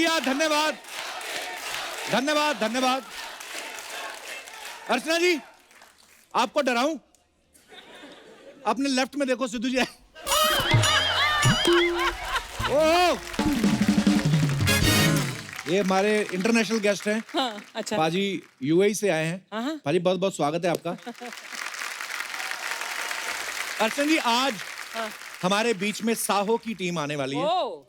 शुक्रिया, धन्यवाद धन्यवाद धन्यवाद। अर्चना जी, आपको डराऊं? अपने लेफ्ट में देखो, सिद्धू जी। ओह, ये हमारे इंटरनेशनल गेस्ट हैं। हाँ, अच्छा। पाजी यूएई से आए हैं। हाँ। पाजी बहुत बहुत स्वागत है आपका। अर्चना जी, आज हमारे बीच में साहो की टीम आने वाली है। ओ,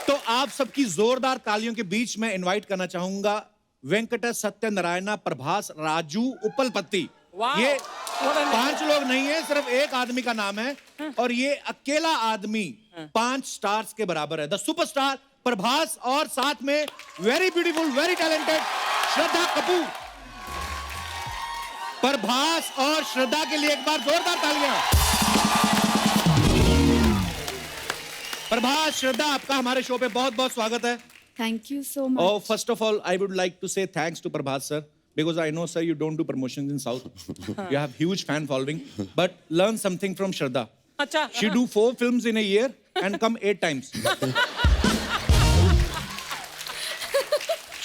तो आप सबकी जोरदार तालियों के बीच में इनवाइट करना चाहूंगा वेंकट सत्यनारायण प्रभास राजू उपलपति। वाह, ये what a name। 5 लोग नहीं है, सिर्फ एक आदमी का नाम है और ये अकेला आदमी 5 स्टार्स के बराबर है। द सुपरस्टार प्रभास और साथ में very beautiful, very talented Shraddha Kapoor. Prabhas और श्रद्धा के लिए एक बार जोरदार तालियां। प्रभास, श्रद्धा, आपका हमारे शो पे बहुत बहुत स्वागत है। Thank you so much. Oh, first of all, I would like to say thanks to Prabhat sir, because I know, sir, you don't do promotions in South. You have huge fan following, but learn something from Shraddha. अच्छा। She do 4 films in a year and come 8 times.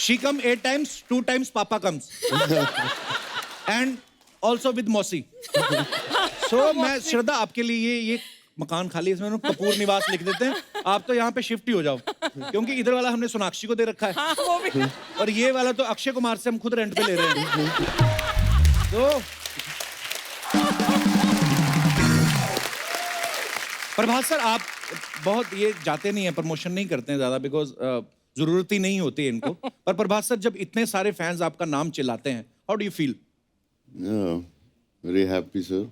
She come 8 times, 2 times Papa comes. And also with Mosi. So, मैं श्रद्धा आपके लिए ये मकान खाली, इसमें कपूर निवास लिख देते हैं। आप तो यहाँ पे शिफ्ट ही हो जाओ, क्योंकि इधर वाला हमने सोनाक्षी को दे रखा है। हाँ, वो भी। और ये वाला तो अक्षय कुमार से हम खुद रेंट पे ले रहे हैं। तो प्रभात सर, आप बहुत ये जाते नहीं हैं, प्रमोशन नहीं करते हैं ज्यादा, बिकॉज जरूरत ही नहीं होती है इनको। पर प्रभात सर, जब इतने सारे फैंस आपका नाम चिल्लाते हैं, how do you feel? Very happy sir.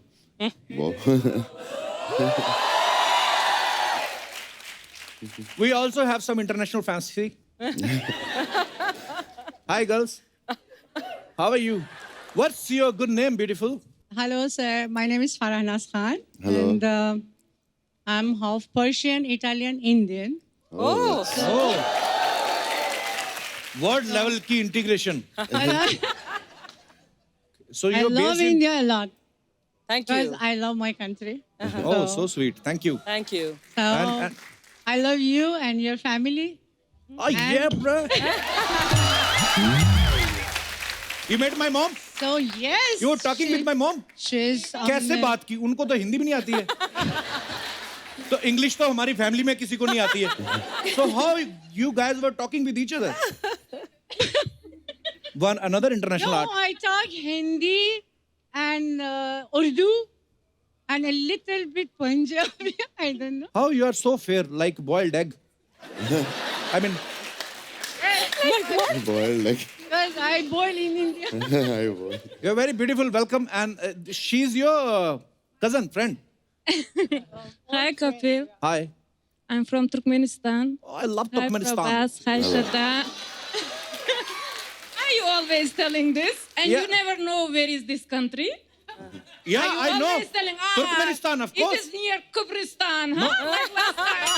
We also have some international fans. See? Hi, girls. How are you? What's your good name, beautiful? Hello, sir. My name is Farhanaz Khan. Hello. And I'm half Persian, Italian, Indian. Oh, Oh. Word level की integration. So I you're love based in... India a lot thank because you. I love my country. Oh, so sweet. Thank you. Thank you. So And- I love you and your family. Oh, yeah, bro. You met my mom? So yes. You were talking with my mom? She's कैसे बात की? उनको तो हिंदी भी नहीं आती है। तो इंग्लिश तो हमारी फैमिली में किसी को नहीं आती है। So how you guys were talking with each other? One another international No, art. I talk Hindi and Urdu and a little bit Punjabi. I don't know. How you are so fair, like boiled egg. I mean, Boiled like Because I born in India. I was. you're very beautiful. Welcome, and she's your cousin, friend. Hi, Kapil. Hi. I'm from Turkmenistan. Oh, I love Hi, Turkmenistan. Prabhas. Hi, Shraddha. Are you always telling this? And Yeah. you never know where is this country? Yeah, Are you I know. always telling, Turkmenistan, of course. It is near Kubristan, huh? Like last time.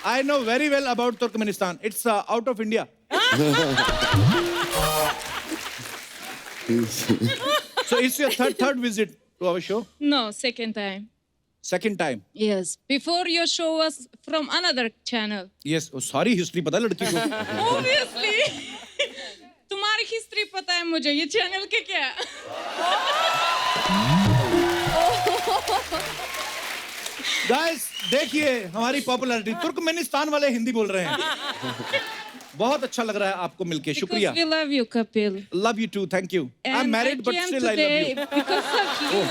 I know very well about Turkmenistan. It's out of India. So it's your third visit to our show. No, second time. Second time. Yes. Before your show was from another channel. Yes. Oh, सारी history पता है लड़की को. Obviously. तुम्हारी history पता है मुझे, ये चैनल के क्या? Guys, देखिए हमारी पॉपुलैरिटी। तुर्कमेनिस्तान वाले हिंदी बोल रहे हैं। बहुत अच्छा लग रहा है आपको मिलके, शुक्रिया। Because we love you, Kapil. Love you too, thank you. I'm And married, but came still I today love you. Because of you.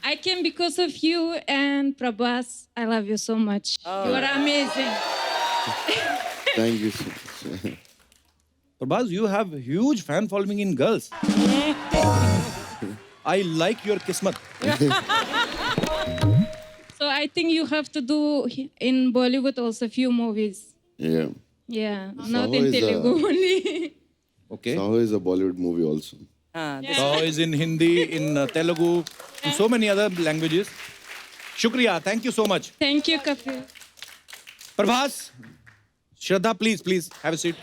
I came because of you and Prabhas. I love you so much. You are amazing. Thank you so much. Prabhas, you have huge fan following in girls. I like your kismat. So I think you have to do in Bollywood also few movies. Yeah. Yeah, not Saho in is a- Telugu only. Okay. Saho is a Bollywood movie also. हाँ, So is in Hindi, in Telugu, in so many other languages. Shukriya, thank you so much. Thank you, Kapil. Prabhas, Shraddha, please have a seat.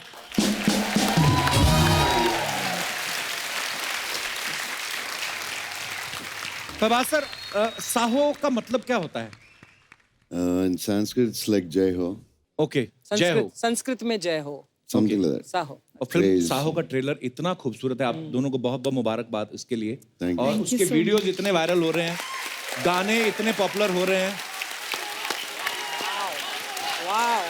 Prabhas sir, Saaho का मतलब क्या होता है? In Sanskrit, it's like Jai Ho, okay, जय हो। संस्कृत में जय हो, something like that. साहो। और फिल्म Praise. साहो का ट्रेलर इतना खूबसूरत है, आप दोनों को बहुत बहुत मुबारकबाद इसके लिए। Thank you. और उसके वीडियोस इतने वायरल हो रहे हैं, गाने इतने पॉपुलर हो रहे हैं। वाओ,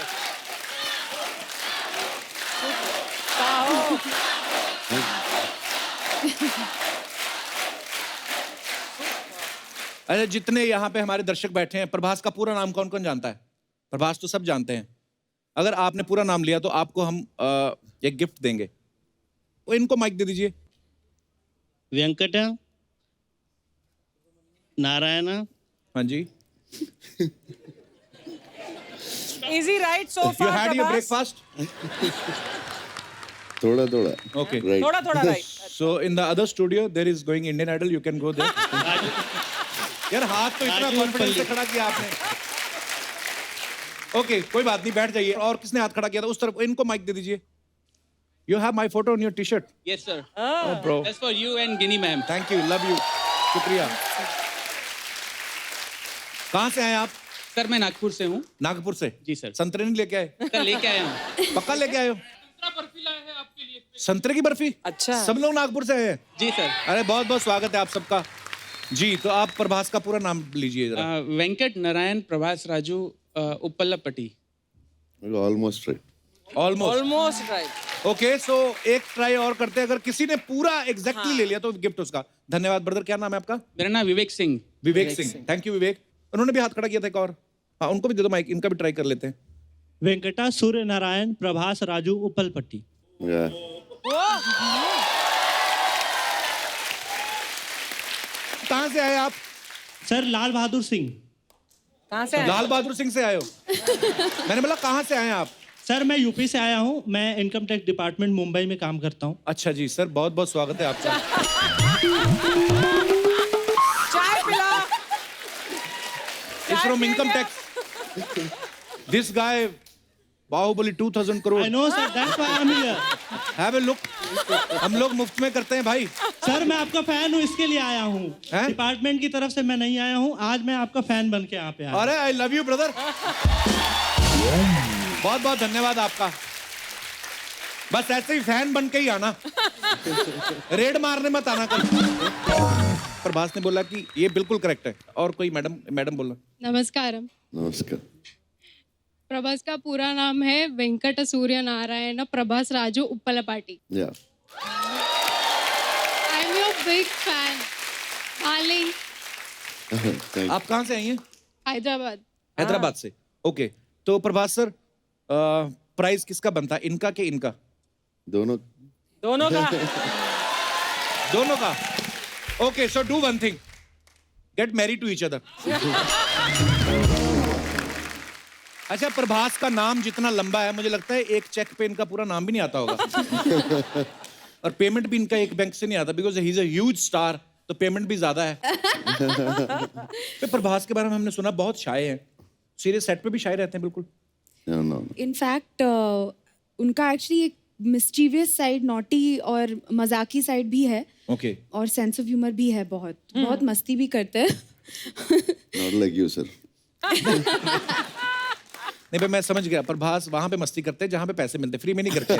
साहो। अरे जितने यहाँ पे हमारे दर्शक बैठे हैं, प्रभास का पूरा नाम कौन कौन जानता है? प्रभास तो सब जानते हैं। अगर आपने पूरा नाम लिया तो आपको हम एक गिफ्ट देंगे। वो इनको माइक दे दीजिए। वेंकट नारायण हाँ जी। Easy right so you far, had your Prabhas? Breakfast? Thoda. Okay. Right. थोड़ा right. So in the other studio there is going Indian Idol, you can go there. यार हाथ तो इतना कॉन्फिडेंस से खड़ा किया आपने। ओके, कोई बात नहीं, बैठ जाइए। और किसने हाथ खड़ा किया था उस तरफ? इनको माइक दे दीजिए। You have my photo on your t-shirt. Yes sir Oh bro, that's for you and Guinea ma'am thank you, love you, शुक्रिया। कहाँ से आए आप? सर मैं नागपुर से हूँ नागपुर से? जी सर। संतरे नहीं लेके आए? सर लेके आया हूँ पक्का लेके आए हो? संतरे की बर्फी? अच्छा। सब लोग नागपुर से आए हैं? जी सर। अरे बहुत बहुत स्वागत है आप सबका जी। तो आप प्रभास का पूरा नाम लीजिए जरा। Venkat Narayan Prabhas Raju Uppalapati. Almost right. Almost. Almost right. Okay, so एक ट्राई और करते हैं। अगर किसी ने पूरा एग्जैक्टली ले लिया तो गिफ्ट उसका। धन्यवाद ब्रदर। क्या नाम है आपका? मेरा नाम विवेक सिंह। विवेक सिंह। थैंक यू विवेक। उन्होंने भी हाथ खड़ा किया था एक और। हाँ, उनको भी दे दो माइक, इनका भी ट्राई कर लेते हैं। वेंकटा सूर्य नारायण प्रभास राजू उप्पलपट्टी। Yeah. कहाँ से आए आप? सर लाल बहादुर सिंह। कहाँ से आए? लाल बहादुर सिंह से आए हो? मैंने बोला कहाँ से आए आप? सर मैं यूपी से आया हूँ, मैं इनकम टैक्स डिपार्टमेंट मुंबई में काम करता हूँ। अच्छा जी सर, बहुत बहुत स्वागत है आपका। चाय पिला। Is from income tax. This guy Bahubali 2000 crore. I know sir, that's why I am here. Have a look. हम लोग मुफ्त में करते हैं भाई। सर मैं आपका फैन हूँ, इसके लिए आया हूँ। हैं? डिपार्टमेंट की तरफ से मैं नहीं आया हूँ, आज मैं आपका फैन बन के यहाँ पे आया हूँ। अरे आई लव यू ब्रदर। बहुत बहुत धन्यवाद आपका। बस ऐसे ही फैन बन के ही आना, रेड मारने मत आना कल। प्रभास ने बोला कि ये बिल्कुल करेक्ट है। और कोई मैडम बोलना। नमस्कारम। Namaskar. प्रभास का पूरा नाम है Venkat Surya Narayan Prabhas Raju Uppalapati. Yeah. I am your big fan darling. Thank you. आप कहाँ से आई हैं? हैदराबाद। हैदराबाद से। ओके, तो प्रभास सर, प्राइस किसका बनता है, इनका कि इनका? दोनों दोनों का। दोनों का। Okay, so do one thing, get married to each other. अच्छा, प्रभास का नाम जितना लंबा है, मुझे लगता है एक चेक पे इनका पूरा नाम भी नहीं आता होगा। और पेमेंट भी इनका एक बैंक से नहीं आता, because he is a huge star, तो पेमेंट भी ज्यादा है। तो प्रभास के बारे में हमने सुना बहुत शाय है, सीरियस सेट पे भी शाय रहते हैं बिल्कुल। no. इनफैक्ट उनका एक्चुअली एक मिस्चीवियस साइड, नॉटी और मजाकी साइड भी है। ओके, और सेंस ऑफ ह्यूमर भी है, बहुत मस्ती भी करते हैं। Not like you, sir. नहीं भाई, मैं समझ गया। प्रभास वहां पे मस्ती करते हैं जहां पे पैसे मिलते, फ्री में नहीं करते।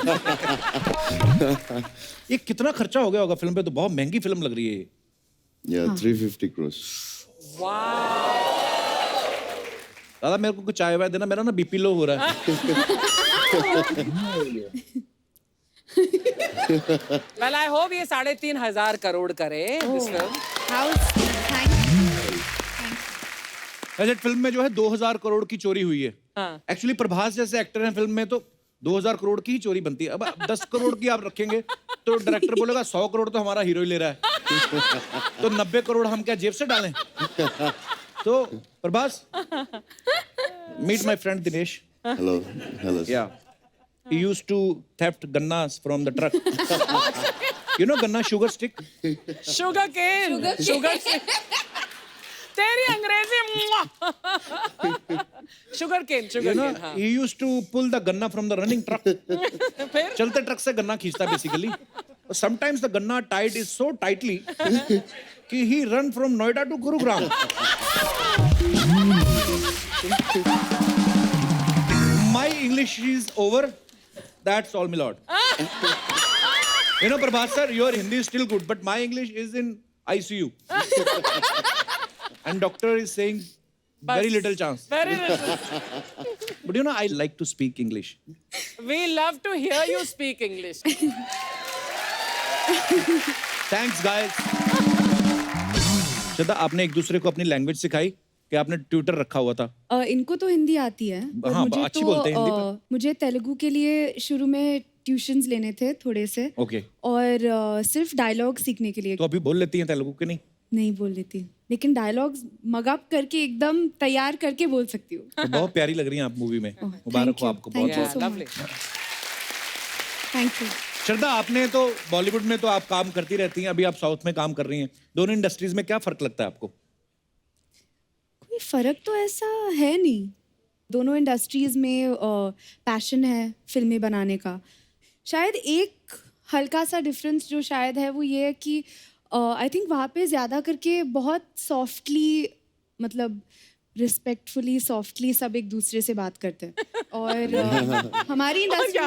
ये कितना खर्चा हो गया होगा फिल्म पे? तो बहुत महंगी फिल्म लग रही है ये। Yeah, 350 crores. दादा मेरे को कुछ चाय वाय देना, मेरा ना बीपी लो हो रहा है। Well, I hope ये 3,500 करोड़ करे this film. बजट फिल्म में जो है 2000 करोड़ की चोरी हुई है। हाँ। एक्चुअली प्रभास जैसे एक्टर हैं फिल्म में तो 2000 करोड़ की ही चोरी बनती है। अब 10 करोड़ की आप रखेंगे तो डायरेक्टर बोलेगा 100 करोड़ तो हमारा हीरो ही ले रहा है, तो 90 करोड़ हम क्या जेब से डालें? तो Prabhas, meet my friend Dinesh. Hello. Hello. sir. Yeah. He used to theft gannas from the truck. You know ganna, sugar stick? Sugar cane. Sugar cane. तेरी अंग्रेजी। Sugar cane. You Sugar know, cane. हाँ। he used to pull the ganna from the running truck. फिर चलते truck से गन्ना खींचता basically. Sometimes the ganna tied is so tightly कि he run from Noida to Gurugram. My English is over. That's all, my lord. You know, Prabhat sir, your Hindi is still good, but my English is in ICU. And doctor is saying very little chance. Very little. But you know, I like to speak English. We love to hear you speak English. Thanks, guys. श्रद्धा, आपने एक दूसरे को अपनी language सिखाई कि आपने Twitter रखा हुआ था? इनको तो हिंदी आती है, पर हाँ, मुझे अच्छी तो बोलते हैं हिंदी पर। मुझे तेलुगु के लिए शुरू में ट्यूशंस लेने थे थोड़े से। ओके। और सिर्फ डायलॉग सीखने के लिए। तो अभी बोल लेती हैं तेलुगु के नहीं? नहीं बोल लेती, लेकिन डायलॉग्स मगअप करके एकदम तैयार करके बोल सकती हूँ। तो बहुत प्यारी लग रही हैं आप मूवी में। मुबारक हो आपको बहुत। Thank you so lovely. much. Thank you. श्रद्धा, आपने तो बॉलीवुड में तो आप काम करती रहती हैं, अभी आप साउथ में काम कर रही हैं। दोनों इंडस्ट्रीज में क्या फर्क लगता है आपको? कोई फर्क तो ऐसा है नहीं। दोनों इंडस्ट्रीज में पैशन है फिल्में बनाने का। शायद एक हल्का सा डिफरेंस जो शायद है वो ये है कि आई थिंक वहाँ पे ज़्यादा करके बहुत सॉफ्टली, मतलब रिस्पेक्टफुली सॉफ्टली सब एक दूसरे से बात करते हैं। और हमारी इंडस्ट्री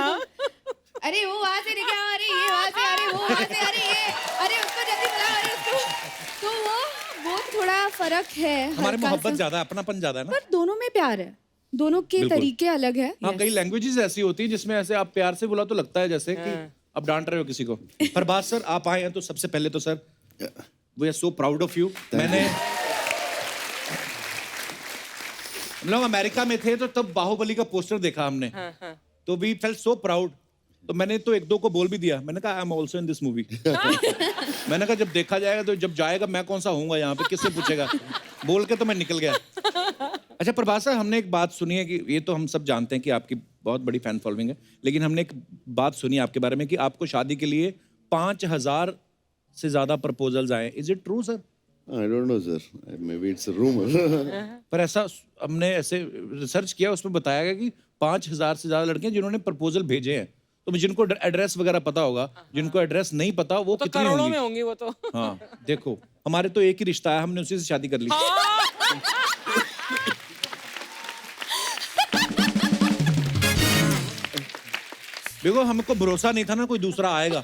अरे वो वहाँ से निकला, अरे ये वहाँ से, अरे वो वहाँ से, अरे ये, अरे उसको जल्दी बुलाओ, अरे उसको। तो वो थोड़ा फर्क है। हमारे हल्का मोहब्बत सा। ज्यादा है, अपनापन ज्यादा है ना? पर दोनों में प्यार है, दोनों के बिल्कुल। तरीके अलग है। हाँ, कई लैंग्वेजेस ऐसी होती है जिसमें ऐसे आप प्यार से बुला तो लगता है जैसे कि आप डांट रहे हो किसी को। प्रभास सर, आप आए हैं तो सबसे पहले तो sir we are so proud of you. मैंने हम लोग अमेरिका में थे तो तब बाहुबली का पोस्टर देखा हमने, तो वी फेल्ट सो प्राउड। तो मैंने तो एक दो को बोल भी दिया, मैंने कहा I am also in this movie. मैंने कहा जब देखा जाएगा तो जब जाएगा मैं कौन सा होऊंगा यहाँ पे, किससे पूछेगा? बोल के तो मैं निकल गया। अच्छा प्रभास सर, हमने एक बात सुनी है कि ये तो हम सब जानते हैं कि आपकी बहुत बड़ी फैन फॉलोइंग है, लेकिन हमने एक बात सुनी है आपके बारे में कि आपको शादी के लिए 5000 से ज्यादा प्रपोजल्स आए। Is it true sir? I don't know, sir. Maybe it's a rumor. पर ऐसा हमने ऐसे रिसर्च किया, उसमें बताया गया कि 5000 से ज्यादा लड़के हैं जिन्होंने प्रपोजल भेजे हैं। तो जिनको एड्रेस वगैरह पता होगा, जिनको एड्रेस नहीं पता वो तो कितनी करोड़ों होंगी? में होंगी वो तो। हाँ देखो, हमारे तो एक ही रिश्ता है, हमने उसी से शादी कर ली। देखो हमको भरोसा नहीं था ना कोई दूसरा आएगा,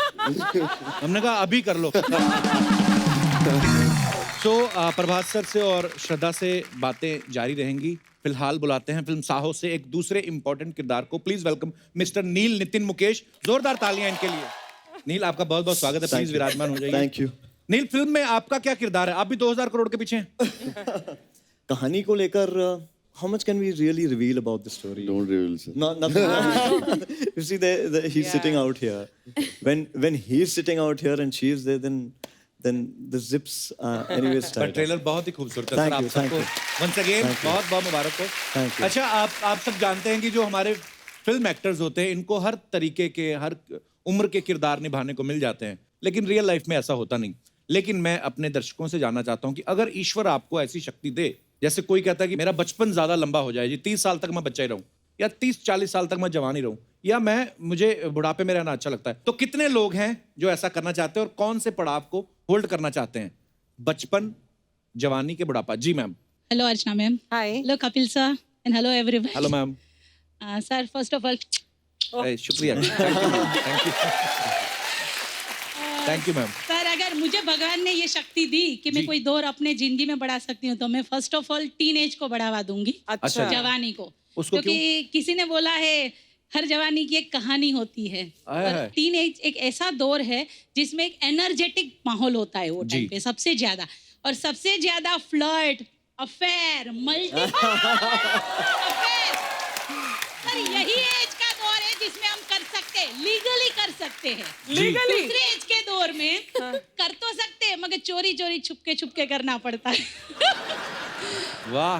हमने कहा अभी कर लो। तो प्रभास सर से और श्रद्धा से बातें जारी रहेंगी। फिलहाल बुलाते हैं फिल्म साहो से एक दूसरे इंपॉर्टेंट किरदार को। प्लीज वेलकम मिस्टर नील नितिन मुकेश। जोरदार तालियां इनके लिए। नील, आपका बहुत बहुत स्वागत है, प्लीज विराजमान हो जाइए। Thank you. नील, फिल्म में आपका क्या किरदार है? आप भी 2000 करोड़ के पीछे हैं। कहानी को लेकर how much can we really reveal about the story? Don't reveal, sir. Nothing. You see, he's sitting out here. When he's sitting out here and she's there, then the zips anyways पर tied. Trailer बहुत ही खूबसूरत है Thank sir. आप you, thank सबको you. Once again Thank you. बहुत बहुत मुबारक हो। Thank you. अच्छा, आप सब जानते हैं कि जो हमारे फिल्म एक्टर्स होते हैं इनको हर तरीके के, हर उम्र के किरदार निभाने को मिल जाते हैं, लेकिन रियल लाइफ में ऐसा होता नहीं। लेकिन मैं अपने दर्शकों से जानना चाहता हूं कि अगर ईश्वर आपको ऐसी शक्ति दे, जैसे कोई कहता है कि मेरा बचपन ज्यादा लंबा हो जाए जी, 30 साल तक मैं बच्चा ही रहूं, या 30-40 साल तक मैं जवान ही रहूं, या मुझे बुढ़ापे में रहना अच्छा लगता है, तो कितने लोग हैं जो ऐसा करना चाहते हैं और कौन से पड़ाव को होल्ड करना चाहते हैं? बचपन, जवानी के बुढ़ापा। जी ma'am. Hello, Archana ma'am. Hi. Hello, Kapil sir. And hello, everyone. Hello ma'am. Sir, first of all, शुक्रिया। Thank you ma'am. सर अगर मुझे भगवान ने ये शक्ति दी कि मैं कोई दौर अपने जिंदगी में बढ़ा सकती हूँ, तो मैं फर्स्ट ऑफ ऑल टीनेज को बढ़ावा दूंगी। अच्छा। जवानी को। उसको क्योंकि किसी ने बोला है हर जवानी की एक कहानी होती है, और टीनेज एक ऐसा दौर है जिसमें एक एनर्जेटिक माहौल होता है वो टाइम पे सबसे ज्यादा, और सबसे ज्यादा फ्लर्ट, अफेयर, सर यही एज का दौर है जिसमें हम कर सकते हैं, लीगली कर सकते हैं। लीगली? दूसरे एज के दौर में कर तो सकते हैं, मगर चोरी चोरी छुपके करना पड़ता है। वाह,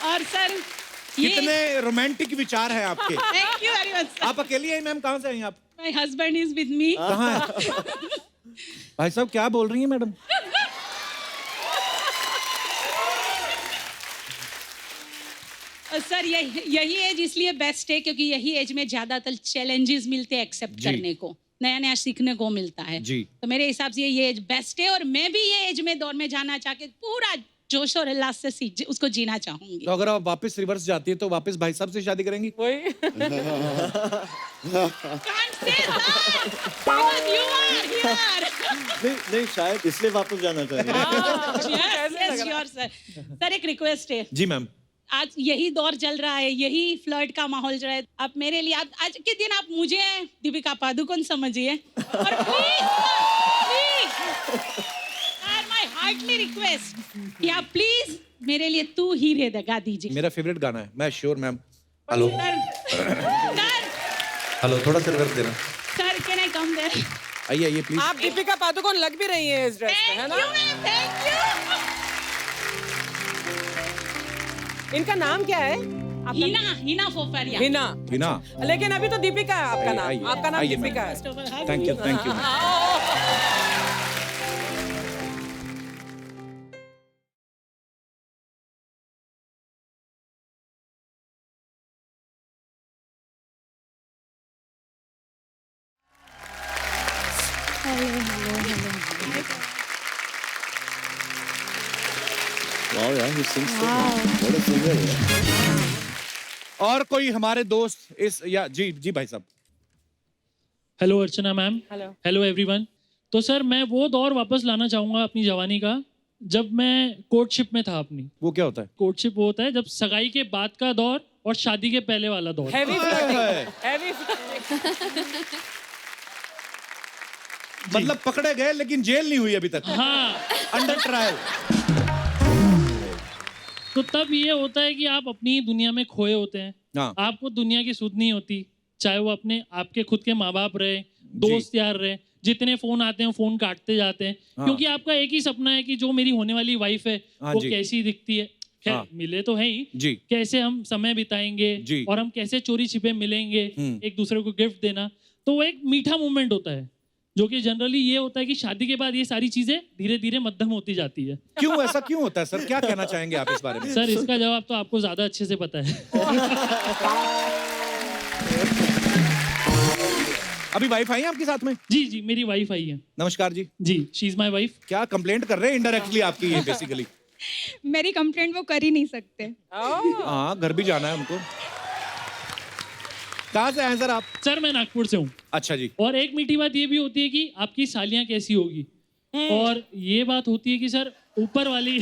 और सर कितने रोमांटिक विचार हैं आपके। Thank you very much. आप अकेली हैं मैम? कहाँ से आई आप? My husband is with me. कहाँ है भाई साहब? क्या बोल रही हैं मैडम? सर यही एज इसलिए बेस्ट है क्योंकि यही एज में ज्यादातर चैलेंजेस मिलते हैं एक्सेप्ट करने को। नया नया सीखने को मिलता है। जी। तो मेरे हिसाब से ये एज बेस्ट है और मैं भी ये एज में दौर में जाना चाह के पूरा जोश और उल्लास से उसको जीना चाहूंगी। तो अगर आप वापस रिवर्स जाती है तो वापस भाई साहब से शादी करेंगी? वही Can't say that, because you are here. नहीं शायद इसलिए वापस जाना चाहिए। Yes, sure, sir. सर एक रिक्वेस्ट है, जी मैम। आज यही दौर चल रहा है, यही फ्लर्ट का माहौल चल रहा है। आप मेरे लिए आज के दिन आप मुझे दीपिका पादुकोण समझिए और प्लीज माय हार्टली रिक्वेस्ट कि आप प्लीज मेरे लिए तू ही रे दगा दीजिए। मेरा फेवरेट गाना है, मैं sure ma'am. Hello sir hello, थोड़ा सा रिवर्स देना। Sir can I come there? आइए आइए प्लीज। आप दीपिका पादुकोण लग भी रही है इस ड्रेस में, है ना? Thank you. इनका नाम क्या है? हिना फोफरिया। हिना। हिना। लेकिन अभी तो दीपिका है आपका नाम। आइए, आपका नाम आइए, दीपिका है। Thank you thank you. Wow, yeah, he sings so well. What a singer, yeah. और कोई हमारे दोस्त इस या जी जी भाई साहब। हेलो अर्चना मैम। हेलो। Hello everyone. तो सर मैं वो दौर वापस लाना चाहूँगा अपनी जवानी का जब मैं कोर्टशिप में था अपनी। वो क्या होता है? कोर्टशिप वो होता है जब सगाई के बाद का दौर और शादी के पहले वाला दौर। Heavy flirting, heavy flirting. मतलब पकड़े गए लेकिन जेल नहीं हुई अभी तक। हाँ। Under trial. तो तब ये होता है कि आप अपनी दुनिया में खोए होते हैं। हाँ। आपको दुनिया की सुध नहीं होती, चाहे वो अपने आपके खुद के माँ बाप रहे, दोस्त यार रहे, जितने फोन आते हैं फोन काटते जाते हैं। हाँ। क्योंकि आपका एक ही सपना है कि जो मेरी होने वाली वाइफ है हाँ वो जी। कैसी दिखती है। खैर हाँ। मिले तो है ही, जी। कैसे हम समय बिताएंगे जी। और हम कैसे चोरी छिपे मिलेंगे, एक दूसरे को गिफ्ट देना, तो वो एक मीठा मोमेंट होता है। जो कि जनरली ये होता है कि शादी के बाद ये सारी चीजें धीरे धीरे मध्यम होती जाती है। क्यों ऐसा क्यों होता है सर? क्या कहना चाहेंगे आप इस बारे में? सर इसका जवाब तो आपको ज्यादा अच्छे से पता है। अभी वाइफ आई है आपके साथ में? जी जी मेरी वाइफ आई है। नमस्कार जी। जी शी इज माय वाइफ। क्या कंप्लेंट कर रहे हैं इनडायरेक्टली आपकी ये बेसिकली? मेरी कंप्लेंट वो कर ही नहीं सकते। हाँ घर भी जाना है उनको। कहाँ से आए सर आप? सर मैं नागपुर से हूँ। अच्छा जी। और एक मीठी बात ये भी होती है कि आपकी सालियाँ कैसी होगी, और ये बात होती है कि सर ऊपर वाली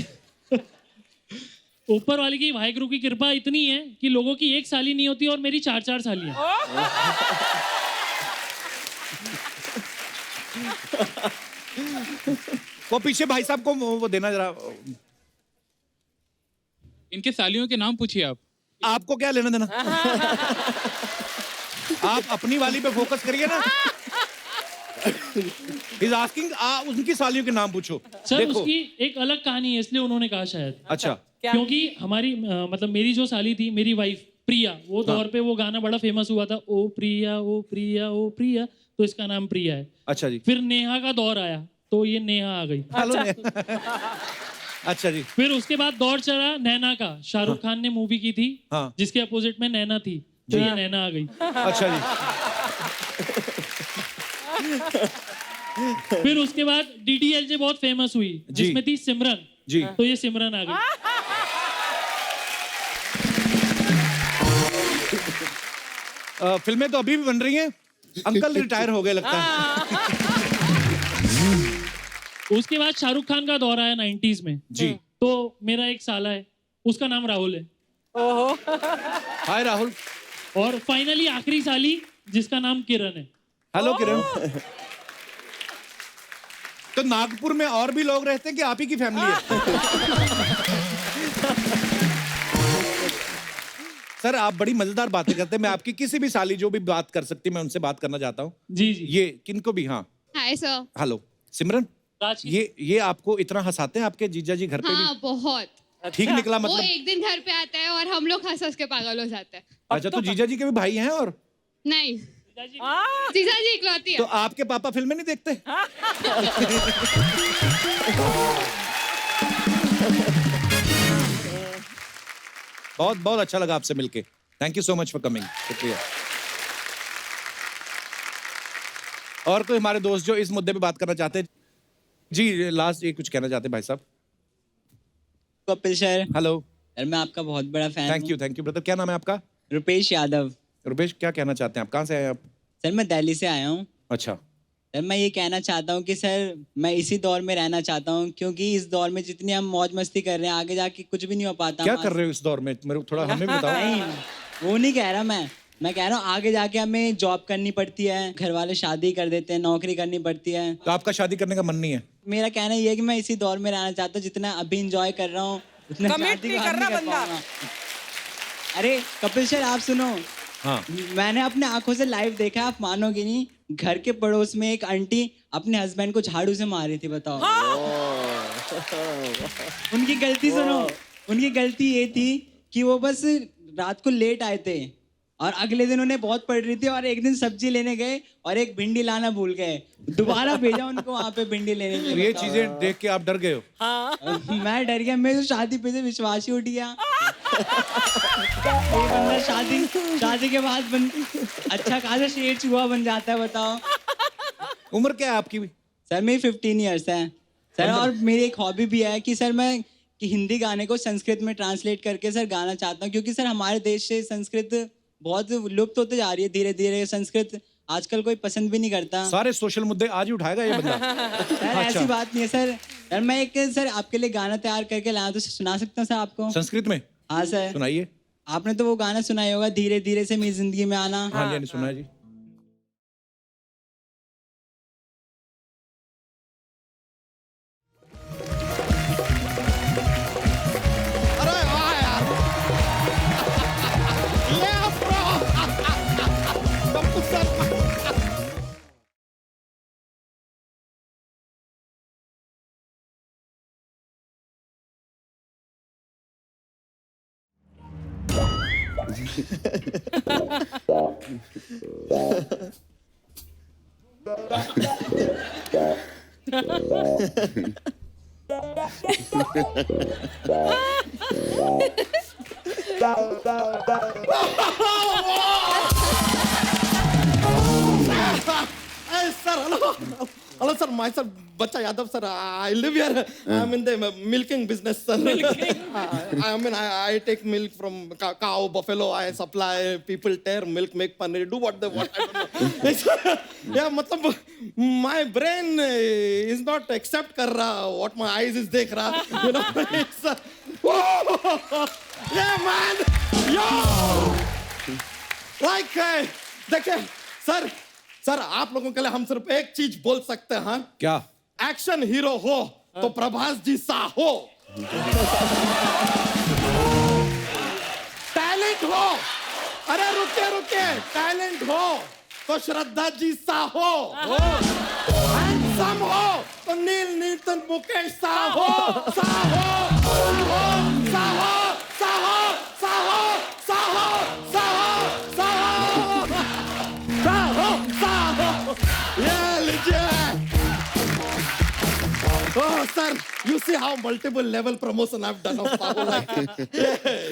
की वाहिगुरु की कृपा इतनी है कि लोगों की एक साली नहीं होती और मेरी 4 सालियाँ। वो पीछे भाई साहब को वो देना जरा। इनके सालियों के नाम पूछिए आप। आपको क्या लेना देना? आप अपनी वाली पे फोकस करिए ना। He's asking, उनकी सालियों के नाम पूछो। सर देखो। उसकी एक अलग कहानी है इसलिए उन्होंने कहा शायद। अच्छा। क्योंकि हमारी मतलब मेरी जो साली थी, मेरी वाइफ प्रिया, वो दौर पे वो गाना बड़ा फेमस हुआ था, ओ प्रिया ओ प्रिया ओ प्रिया, तो इसका नाम प्रिया है। अच्छा जी। फिर नेहा का दौर आया तो ये नेहा आ गई। अच्छा जी। फिर उसके बाद दौर चला नैना का, शाहरुख खान ने मूवी की थी हाँ। जिसके अपोजिट में नैना थी, तो ये नैना आ गई। अच्छा जी। फिर उसके बाद DDLJ बहुत फेमस हुई जी। जिसमें थी सिमरन जी। तो ये सिमरन आ गई। फिल्में तो अभी भी बन रही हैं। अंकल रिटायर हो गए लगता है। उसके बाद शाहरुख खान का दौर आया 90s में जी। तो मेरा एक साला है, उसका नाम राहुल है। हाय राहुल। और फाइनली आखिरी साली जिसका नाम किरण है। हेलो किरण। तो नागपुर में और भी लोग रहते हैं कि आप ही की फैमिली है? सर आप बड़ी मजेदार बातें करते हैं। मैं आपकी किसी भी साली जो भी बात कर सकती मैं उनसे बात करना चाहता हूँ। जी जी। ये किनको भी? हाँ हाय सर। हेलो सिमरन। ये आपको इतना हंसाते हैं आपके जीजा जी घर पे हाँ बहुत। भी? ठीक निकला वो मतलब? एक दिन घर पे आता है और हम लोग हंस हंस के पागल हो जाते हैं। अच्छा तो जीजा जी के भी भाई हैं? और नहीं जीजा जी इकलौती तो है। आपके पापा फिल्में नहीं देखते? बहुत बहुत अच्छा लगा आपसे मिलके। Thank you so much for coming. शुक्रिया। और कोई हमारे दोस्त जो इस मुद्दे पे बात करना चाहते हैं? जी लास्ट ये कुछ कहना चाहते हैं भाई साहब? कपिल सर, हेलो, सर मैं आपका बहुत बड़ा फैन हूँ। Thank you brother. क्या नाम है आपका? रुपेश यादव। रुपेश, क्या कहना चाहते हैं आप? कहाँ से आए आप? सर मैं दिल्ली से आया हूँ। अच्छा, सर मैं ये कहना चाहता हूँ कि सर मैं इसी दौर में रहना चाहता हूँ, क्योंकि इस दौर में जितनी हम मौज मस्ती कर रहे हैं आगे जाके कुछ भी नहीं हो पाता। क्या कर रहे हो इस दौर में? मेरे को थोड़ा हमें भी बताओ। नहीं, वो नहीं कह रहा मैं कह रहा हूँ आगे जाके हमें जॉब करनी पड़ती है, घर वाले शादी कर देते हैं, नौकरी करनी पड़ती है। तो आपका शादी करने का मन नहीं है? मेरा कहना ये है कि मैं इसी दौर में रहना चाहता हूँ, जितना अभी इंजॉय कर रहा हूँ उतना Commit शादी नहीं के कर बाद रहा नहीं कर बंदा। पाऊंगा। अरे कपिल सर आप सुनो, हाँ, मैंने अपने आंखों से लाइव देखा, आप मानोगे नहीं, घर के पड़ोस में एक आंटी अपने हस्बैंड को झाड़ू से मार रही थी, बताओ। उनकी गलती सुनो, उनकी गलती ये थी कि वो बस रात को लेट आए थे और अगले दिन उन्हें बहुत पड़ रही थी और एक दिन सब्जी लेने गए और एक भिंडी लाना भूल गए, दोबारा भेजा उनको वहां पे भिंडी लेने के तो लिए। ये चीजें देख के आप डर गए हो? मैं डर गया, मैं तो शादी पे से विश्वास ही उठ गया। ये बंदा शादी के बाद अच्छा खासा शेर चूहा बन जाता है, बताओ। उम्र क्या है आपकी? सर मेरी 15 ईयर्स है सर, और मेरी एक हॉबी भी है कि सर मैं हिंदी गाने को संस्कृत में ट्रांसलेट करके सर गाना चाहता हूँ, क्योंकि सर हमारे देश से संस्कृत बहुत लुप्त होते जा रही है धीरे धीरे। संस्कृत आजकल कोई पसंद भी नहीं करता। सारे सोशल मुद्दे आज ही उठाएगा ये बंदा। सर ऐसी बात नहीं है सर। सर मैं एक सर आपके लिए गाना तैयार करके लाया, तो सुना सकता हूँ सर आपको? संस्कृत में? हाँ सर सुनाइए। आपने तो वो गाना सुना ही होगा, धीरे धीरे से मेरी जिंदगी में आना। हाँ जी, सुना है जी। Hello, sir. Myself, Bacha Yadav, sir. I live here. I'm in the milking business, sir. I take milk from cow, buffalo. I supply people tear milk, make paneer, do what they want. I don't know. Yeah, matlab, my brain is not accept kar raha what my eyes is dekh raha. You know, it's yeah, man. Yo, like, देखिए, sir आप लोगों के लिए हम सिर्फ एक चीज बोल सकते हैं। क्या? एक्शन हीरो हो तो प्रभास जी सा हो, टैलेंट हो, अरे रुके टैलेंट हो तो श्रद्धा जी सा हो, हैंडसम हो तो नील नीतन मुकेश सा हो, सा हो, सा हो, सा हो, सा हो, सा हो, सा हो, सा हो, सा हो, सा हो, yeah, legit. Oh, sir, you see how multiple level promotion I've done of Bahubali.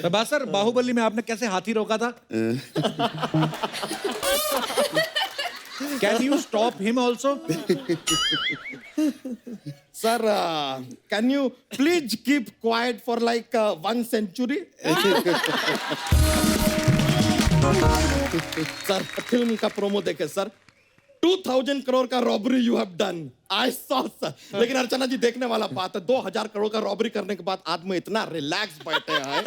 Prabhas sir, Bahubali में आपने कैसे हाथी रोका था? Can you stop him also? Sir, can you please keep quiet for like 1 century? Sir, film का promo देखे sir. 2000 crore का robbery you have done, I saw sir. लेकिन अर्चना जी देखने वाला बात है, 2000 करोड़ का रॉबरी करने के बाद आदमी इतना रिलैक्स बैठे हैं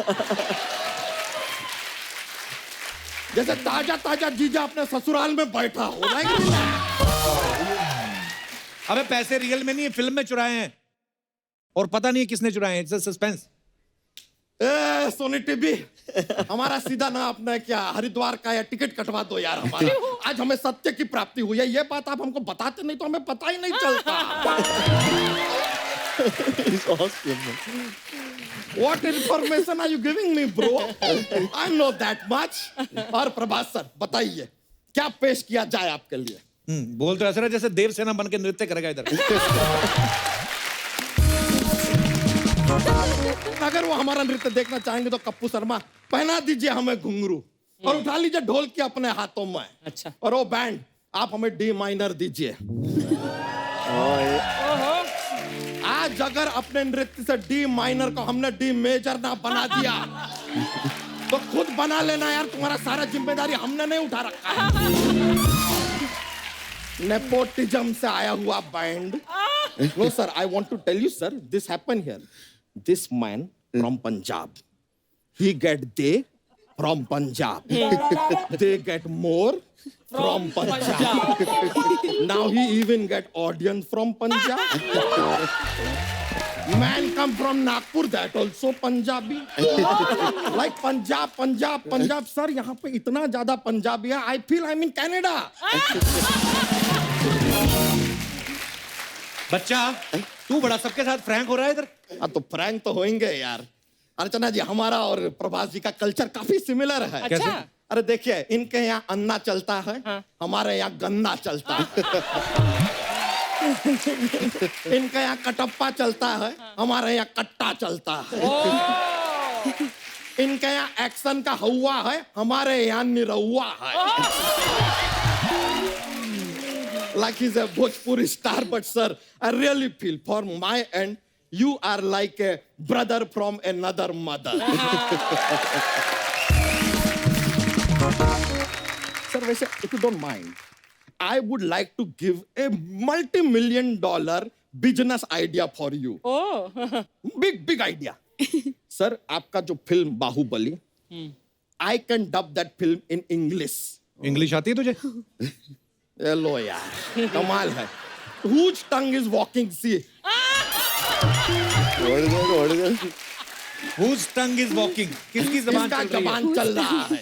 जैसे ताजा ताजा जीजा अपने ससुराल में बैठा हो। अबे पैसे रियल में नहीं है, फिल्म में चुराए हैं और पता नहीं है किसने चुराए हैं। It's suspense. सोनी टीवी, हमारा सीधा ना अपना क्या हरिद्वार का या टिकट कटवा दो यार हमारा। आज हमें सत्य की प्राप्ति हुई है, ये बात आप हमको बताते नहीं तो हमें पता ही नहीं चलता। What information are you giving me, bro? I know that much. और प्रभास सर बताइए क्या पेश किया जाए आपके लिए? बोल तो ऐसा रहा जैसे देवसेना बन के नृत्य करेगा इधर। अगर वो हमारा नृत्य देखना चाहेंगे तो कप्पू शर्मा पहना दीजिए हमें घुंघरू और उठा लीजिए ढोल की अपने हाथों में। अच्छा। और वो बैंड आप हमें डी माइनर दीजिए। आज अगर अपने नृत्य से डी माइनर को हमने डी मेजर ना बना दिया तो खुद बना लेना यार, तुम्हारा सारा जिम्मेदारी हमने नहीं उठा रखा है। नेपोटिज्म से आया हुआ band. No sir, I want to tell you sir, this happen here. This man from Punjab, he get they from Punjab. They get more from Punjab. Now he even get audience from Punjab. Man come from Nagpur, that also Punjabi. Like Punjab. Sir, यहाँ पे इतना ज़्यादा पंजाबी है. I feel I'm in Canada. बच्चा, तू बड़ा सबके साथ फ्रैंक हो रहा है इधर। हाँ तो फ्रैंक तो होंगे यार। अर्चना जी, हमारा और प्रभास जी का कल्चर काफी सिमिलर है। अच्छा? अरे देखिए, इनके यहाँ अन्ना चलता है, हमारे यहाँ गन्ना चलता है। इनके यहाँ कटप्पा चलता है, हमारे यहाँ कट्टा चलता है। इनके यहाँ एक्शन का हवा है, हमारे यहाँ निरहुआ है। Like he's a Bhojpuri star, but sir, I really feel for my end, you are like a brother from another mother. Sir, वैसे, if you don't mind, I would like to give a multi-million-dollar business idea for you. Oh. Big idea. Sir, आपका जो फिल्म Bahubali, I can dub that film in English. English आती है तुझे? लो यार, कमाल है। Whose tongue is walking? See. Whose tongue is walking? किसकी ज़बान चल रहा है?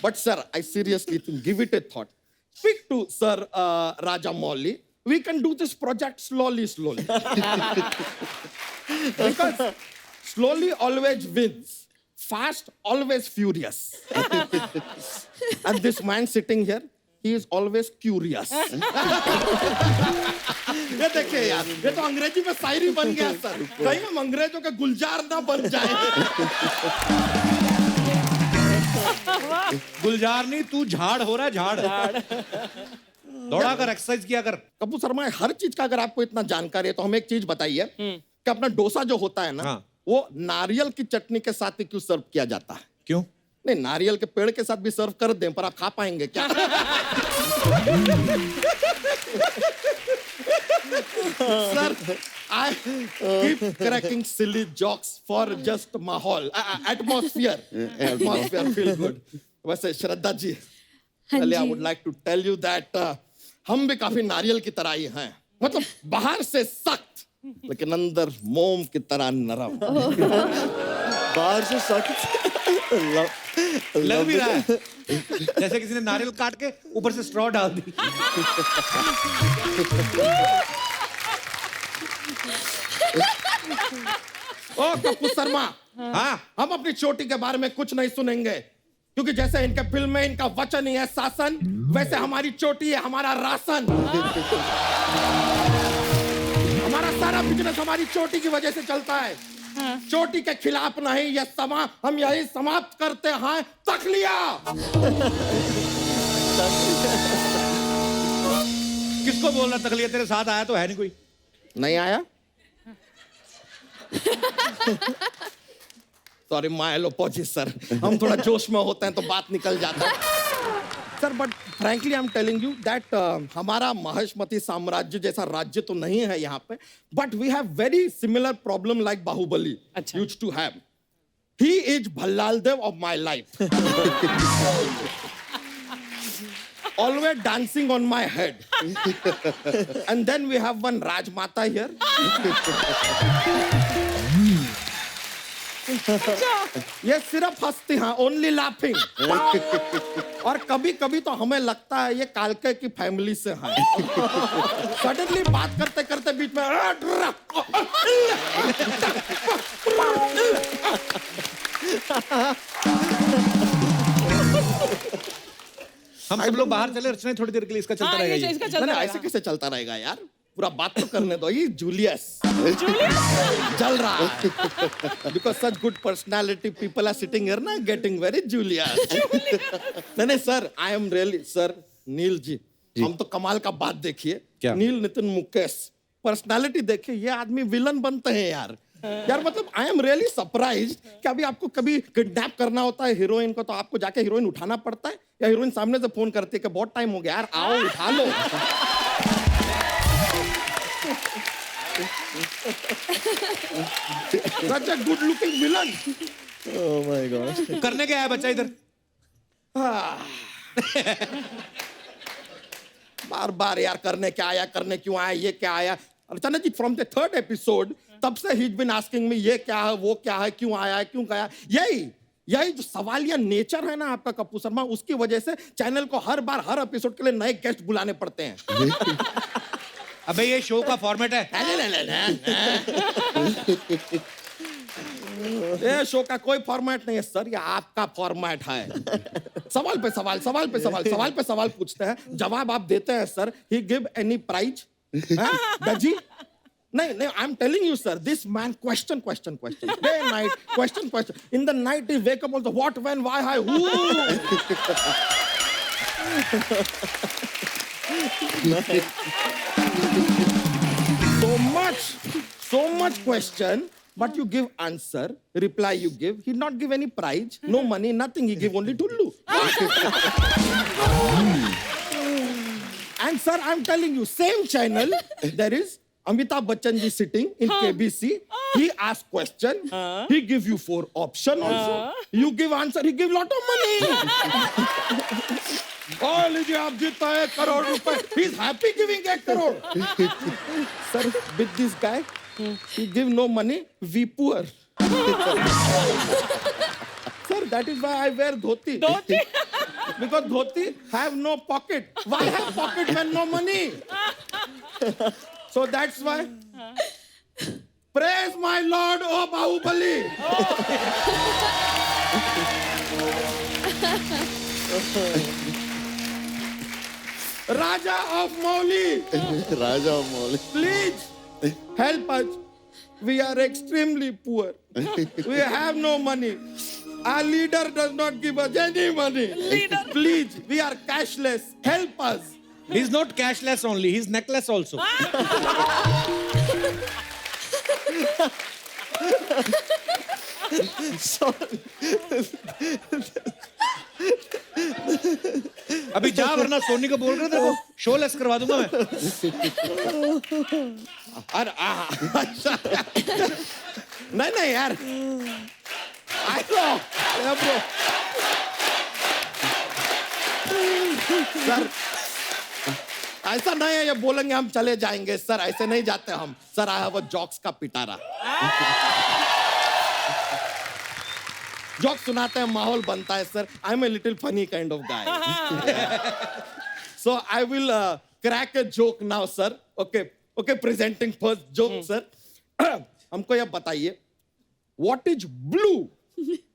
But sir, I seriously think, give it a thought. Speak to Sir Raja Mouli. We can do this project slowly. Because slowly always wins. Fast always furious. And this man sitting here, he is always curious. ये देखिए यार, ये तो अंग्रेजी में शायरी बन गया sir. कहीं हम अंग्रेजों के गुलजार ना बन जाए। गुलजार नहीं, तू झाड़ हो रहा है, झाड़। दौड़ा कर, एक्सरसाइज किया कर। कपूर शर्मा, हर चीज का अगर आपको इतना जानकारी है तो हमें एक चीज बताइए कि अपना डोसा जो होता है ना, वो नारियल की चटनी के साथ ही क्यों सर्व किया जाता है? क्यों? नहीं, नारियल के पेड़ के साथ भी सर्व कर दें, पर आप खा पाएंगे क्या? Sir, I keep cracking silly jokes for just माहौल, atmosphere feel good. वैसे Shraddha ji, I would like to tell you that हम भी काफी नारियल की तरह ही हैं, मतलब बाहर से सख्त लेकिन अंदर मोम की तरह नरम। बाहर से सख्त, लग भी रहा है जैसे किसी ने नारियल काट के ऊपर से स्ट्रॉ डाल दी। ओ कपूर शर्मा, हाँ, हम अपनी चोटी के बारे में कुछ नहीं सुनेंगे, क्योंकि जैसे इनके फिल्म में इनका वचन ही है शासन, वैसे हमारी चोटी है हमारा राशन। हमारा सारा बिजनेस हमारी चोटी की वजह से चलता है। चोटी के खिलाफ नहीं, यह समा हम यही समाप्त करते हैं। तखलिया। किसको बोलना तखलिया? तेरे साथ आया तो है नहीं कोई? नहीं आया? सॉरी, माय अपोलॉजी सर, हम थोड़ा जोश में होते हैं तो बात निकल जाता है sir. But frankly I am telling you that हमारा महेशमती साम्राज्य जैसा राज्य तो नहीं है यहाँ पे, but we have very similar problem like Bahubali used to have. He is Bhallala Deva of my life, always dancing on my head. And then we have one Rajmata here. ये सिर्फ हंसती हैं, only laughing. और कभी कभी तो हमें लगता है ये कालके की फैमिली से हैं। सडनली बात करते करते बीच में हम सब लोग बाहर चले, रचना थोड़ी देर के लिए इसका चलता रहेगा। ये ऐसे कैसे चलता रहेगा यार? पूरा बात तो करने दो। ये जूलियस जल रहा है, because such good personality people are sitting here ना, getting very Julius. नहीं sir, I am really sir, नील जी, हम तो कमाल का बात देखिए, क्या? नील नितिन मुकेश पर्सनालिटी देखिए, ये आदमी विलन बनते हैं यार। यार मतलब आई एम रियली सरप्राइज्ड कि अभी आपको कभी किडनैप करना होता है हीरोइन को तो आपको जाके हीरोइन उठाना पड़ता है या हीरोइन सामने से फोन करती है कि बहुत टाइम हो गया यार, आओ उठा लो। Such a good looking villain. Oh my gosh. करने क्या है बच्चा इधर? बार बार यार करने क्या आया, करने क्यों आया, ये क्या आया। अर्चना जी फ्रॉम द 3rd एपिसोड तब से ही बीन आस्किंग मी ये क्या है, वो क्या है, क्यों आया, क्यों गया। यही जो सवालिया नेचर है ना आपका कपूर शर्मा, उसकी वजह से चैनल को हर बार हर एपिसोड के लिए नए गेस्ट बुलाने पड़ते हैं। अबे ये शो का फॉर्मेट है। ये शो का कोई फॉर्मेट नहीं है सर, ये आपका फॉर्मेट है। सवाल पे सवाल, सवाल पे सवाल, सवाल पे सवाल पूछते हैं, जवाब आप देते हैं सर। ही गिव एनी प्राइज? दजी? नहीं नहीं, I am telling you sir, this man question question question, day night question question, in the night he wake up also, what, when, why, how, who. So much question, but you give answer, reply you give. He not give any prize, no money, nothing. He give only tullu. And sir, I'm telling you, same channel, there is Amitabh Bachchan ji sitting in KBC. He ask question, he give you 4 option also. You give answer, he give lot of money. Oh, लीजिए आप जीता 1 करोड़ रुपए. He's happy giving 1 crore. Sir, with this guy, he give no money, we poor. Sir, that is why I wear dhoti. Dhoti? Because dhoti have no pocket. Why have pocket when no money? So that's why. Praise my Lord, oh Bahubali. Raja of Mowli. Raja of Mowli. Please help us. We are extremely poor. We have no money. Our leader does not give us any money. Please, we are cashless. Help us. He's not cashless only, he's necklace also. अभी जा वरना सोनी को बोल रहे थे को show less करवा दूंगा मैं। अरे अच्छा नहीं नहीं यार आई नो ब्रो सर ऐसा नहीं है ये बोलेंगे हम चले जाएंगे सर ऐसे नहीं जाते हम sir I have a jokes का पिटारा जोक सुनाते हैं माहौल बनता है sir I am a little funny kind of guy so I will crack a joke now sir okay okay presenting first joke sir हमको यह बताइए what is blue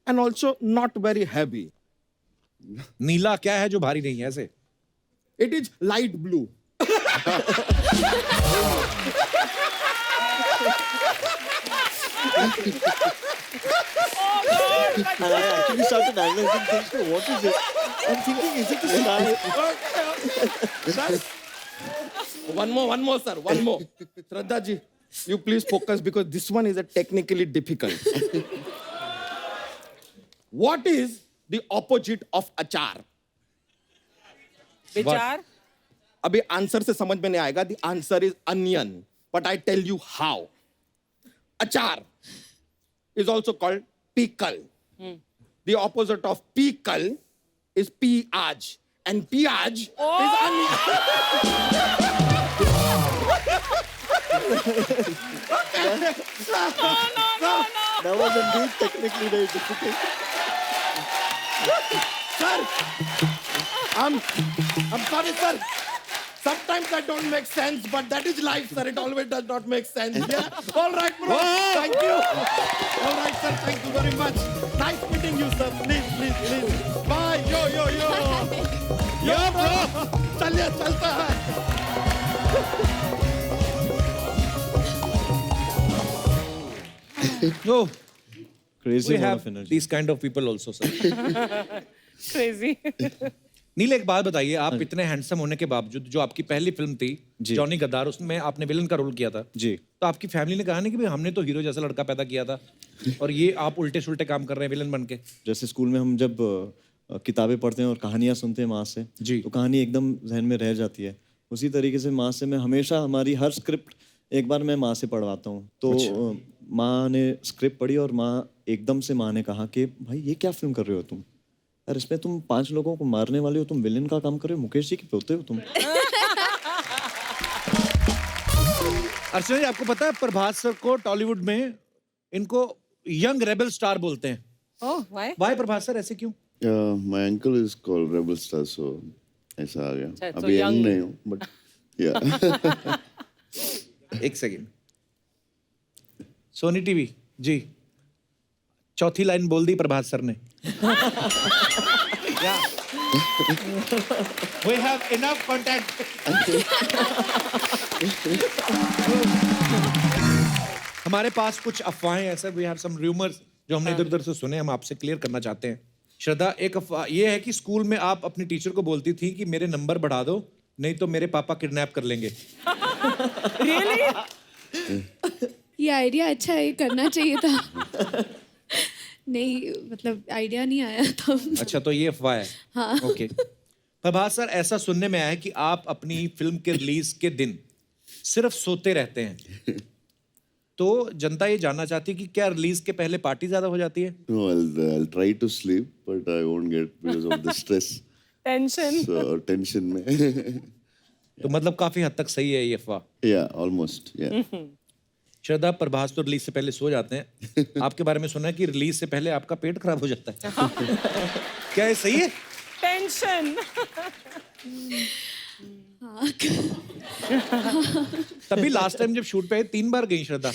and also not very heavy नीला क्या है जो भारी नहीं है ऐसे it is light blue And I actually started analyzing things. So what is it? I'm thinking, is it a sky? One more, sir. One more. Shraddha ji, you please focus because this one is a technically difficult. What is the opposite of achar? विचार अभी answer से समझ में नहीं आएगा. The answer is onion. But I tell you how. Achar is also called pickle. The opposite of pickle is piyaj. And piyaj is onion. That was indeed technically very difficult. Sir, I'm sorry, sir. Sometimes I don't make sense, but that is life, sir. It always does not make sense. Yeah. All right, bro. Thank you. All right, sir. Thank you very much. Nice meeting you, sir. Please, please, please. Bye. Yo. Yo, bro. चलिए, चलता है. No, Crazy we amount have of energy. these kind of people also, sir. crazy नील एक बात बताइए, आप इतने handsome होने के बावजूद, जो आपकी पहली फिल्म थी जॉनी गद्दार, उसमें आपने विलन का रोल किया था जी, तो आपकी फैमिली ने कहा नहीं कि भाई हमने तो हीरो जैसा लड़का पैदा किया था और ये आप उल्टे सुल्टे काम कर रहे हैं विलन बन के? जैसे स्कूल में हम जब किताबें पढ़ते हैं और कहानियाँ सुनते हैं माँ से जी, तो कहानी एकदम जहन में रह जाती है। उसी तरीके से माँ से मैं हमेशा, हमारी हर स्क्रिप्ट एक बार मैं माँ से पढ़वाता हूँ। तो माँ ने स्क्रिप्ट पढ़ी और एकदम से माँ ने कहा कि भाई ये क्या फिल्म कर रहे हो तुम, यार इसमें तुम 5 लोगों को मारने वाले हो, तुम विलेन का काम कर रहे हो, मुकेश जी के पोते हो तुम। अर्चना जी, आपको पता है प्रभास सर को टॉलीवुड में इनको यंग रेबल स्टार बोलते हैं। Oh, why? Why Prabhas sir, ऐसे क्यों? My uncle is called rebel star, so ऐसा आ गया। अच्छा, तो अभी young यंग नहीं हूँ बट या। एक सेकंड, सोनी टीवी जी, चौथी लाइन बोल दी प्रभास सर ने। We have enough contact. हमारे पास कुछ अफवाहें हैं sir, we have some rumours जो हमने इधर उधर से सुने, हम आपसे क्लियर करना चाहते हैं। श्रद्धा, एक अफवाह ये है कि स्कूल में आप अपनी टीचर को बोलती थी कि मेरे नंबर बढ़ा दो, नहीं तो मेरे पापा किडनैप कर लेंगे। ये आइडिया अच्छा है, ये करना चाहिए था। नहीं, मतलब आइडिया नहीं आया था। अच्छा, तो ये अफवाह है। हाँ। ओके। प्रभास सर, ऐसा सुनने में आया है कि आप अपनी फिल्म के रिलीज के दिन सिर्फ सोते रहते हैं, तो जनता ये जानना चाहती है कि क्या रिलीज के पहले पार्टी ज्यादा हो जाती है? No, I'll try to sleep, but I won't get because of the stress. Tension. So tension में. तो मतलब काफी हद तक सही है ये अफवाह। Yeah, almost. Yeah. श्रद्धा, प्रभास तो रिलीज से पहले सो जाते हैं, आपके बारे में सुना है कि रिलीज से पहले आपका पेट खराब हो जाता है। क्या ये सही है? Tension. तभी लास्ट टाइम जब शूट पे 3 बार गई श्रद्धा।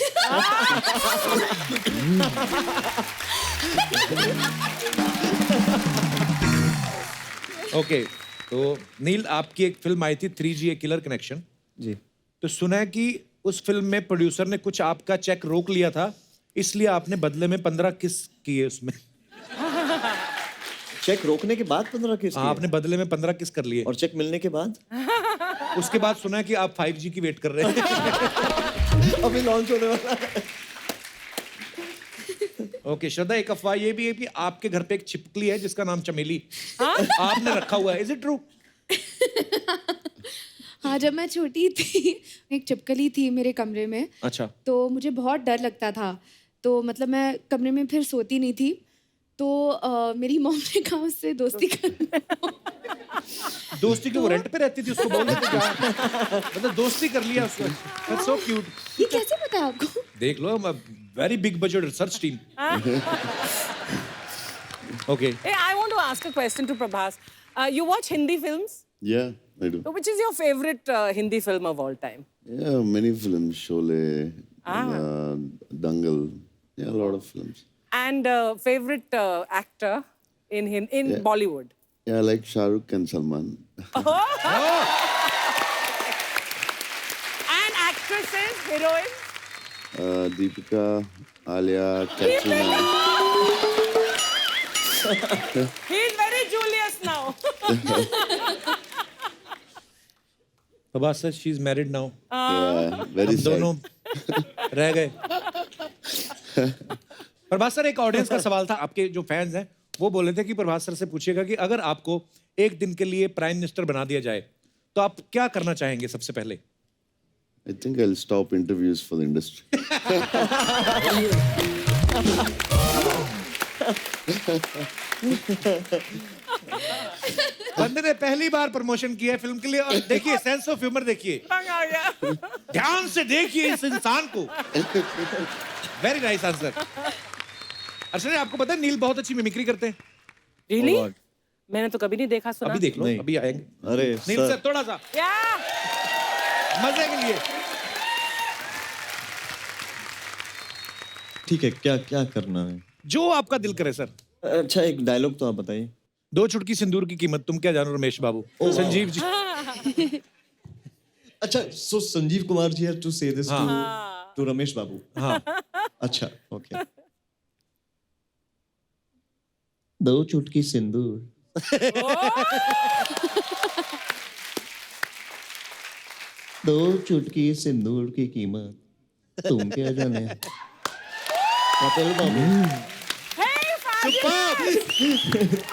ओके, तो नील, आपकी एक फिल्म आई थी 3G ए किलर कनेक्शन जी, तो सुना है कि उस फिल्म में प्रोड्यूसर ने कुछ आपका चेक रोक लिया था, इसलिए आपने बदले में 15 किस किए उसमें। चेक रोकने के बाद 15 किस किए? आपने बदले में 15 किस कर लिए और चेक मिलने के बाद? उसके बाद सुना है कि आप 5G की वेट कर रहे हैं। अभी लॉन्च होने वाला है। ओके श्रद्धा, एक अफवाह ये भी है कि आपके घर पे एक छिपकली है जिसका नाम चमेली आपने रखा हुआ है, इज इट ट्रू? हाँ, जब मैं छोटी थी एक छिपकली थी मेरे कमरे में। अच्छा। तो मुझे बहुत डर लगता था, तो मतलब मैं कमरे में फिर सोती नहीं थी, तो मेरी मॉम ने कहा उससे दोस्ती कर। दोस्ती क्यों? रेंट पे रहती थी, उसको बोल देते क्या? मतलब दोस्ती कर लिया उसको। That's so cute. ये कैसे पता है आपको? देख लो, very big budget research team. Okay. Hey, I want to ask a question to Prabhas. You watch Hindi films? Yeah, I do. So which is your favorite Hindi film of all time? Yeah, many films, Sholay, Dangal. Yeah, a lot of films. And favorite actor in Bollywood? Yeah, I like Shah Rukh and Salman. And actresses, heroines? Deepika, Alia, Katrina. He's very Julius now. Prabhas sir, she is married now. Yeah, very sad. दोनों रह गए। Prabhas sir, एक audience का सवाल था, आपके जो fans हैं वो बोले थे कि प्रभास सर से पूछिएगा कि अगर आपको एक दिन के लिए प्राइम मिनिस्टर बना दिया जाए तो आप क्या करना चाहेंगे सबसे पहले? I think I'll stop interviews for the industry. बंदे ने पहली बार प्रमोशन किया है फिल्म के लिए, और देखिए सेंस ऑफ ह्यूमर, देखिए तंग आ गया। ध्यान से देखिए इस इंसान को। Very nice answer. अर्चना, आपको पता है नील बहुत अच्छी मिमिक्री करते हैं। Really? मैंने तो कभी नहीं देखा सुना। अभी देख लो, अभी आएंगे। अरे नील सर, सर, थोड़ा सा मजे के लिए। ठीक है, क्या क्या करना है? जो आपका दिल करे सर। अच्छा, एक डायलॉग तो आप बताइए। 2 चुटकी सिंदूर की कीमत तुम क्या जानो रमेश बाबू। संजीव जी। अच्छा, so Sanjeev Kumar ji have to say this to Ramesh बाबू। हाँ। अच्छा, ओके। 2 चुटकी सिंदूर दो चुटकी सिंदूर की कीमत तुम क्या जाने। कपिल बाबू।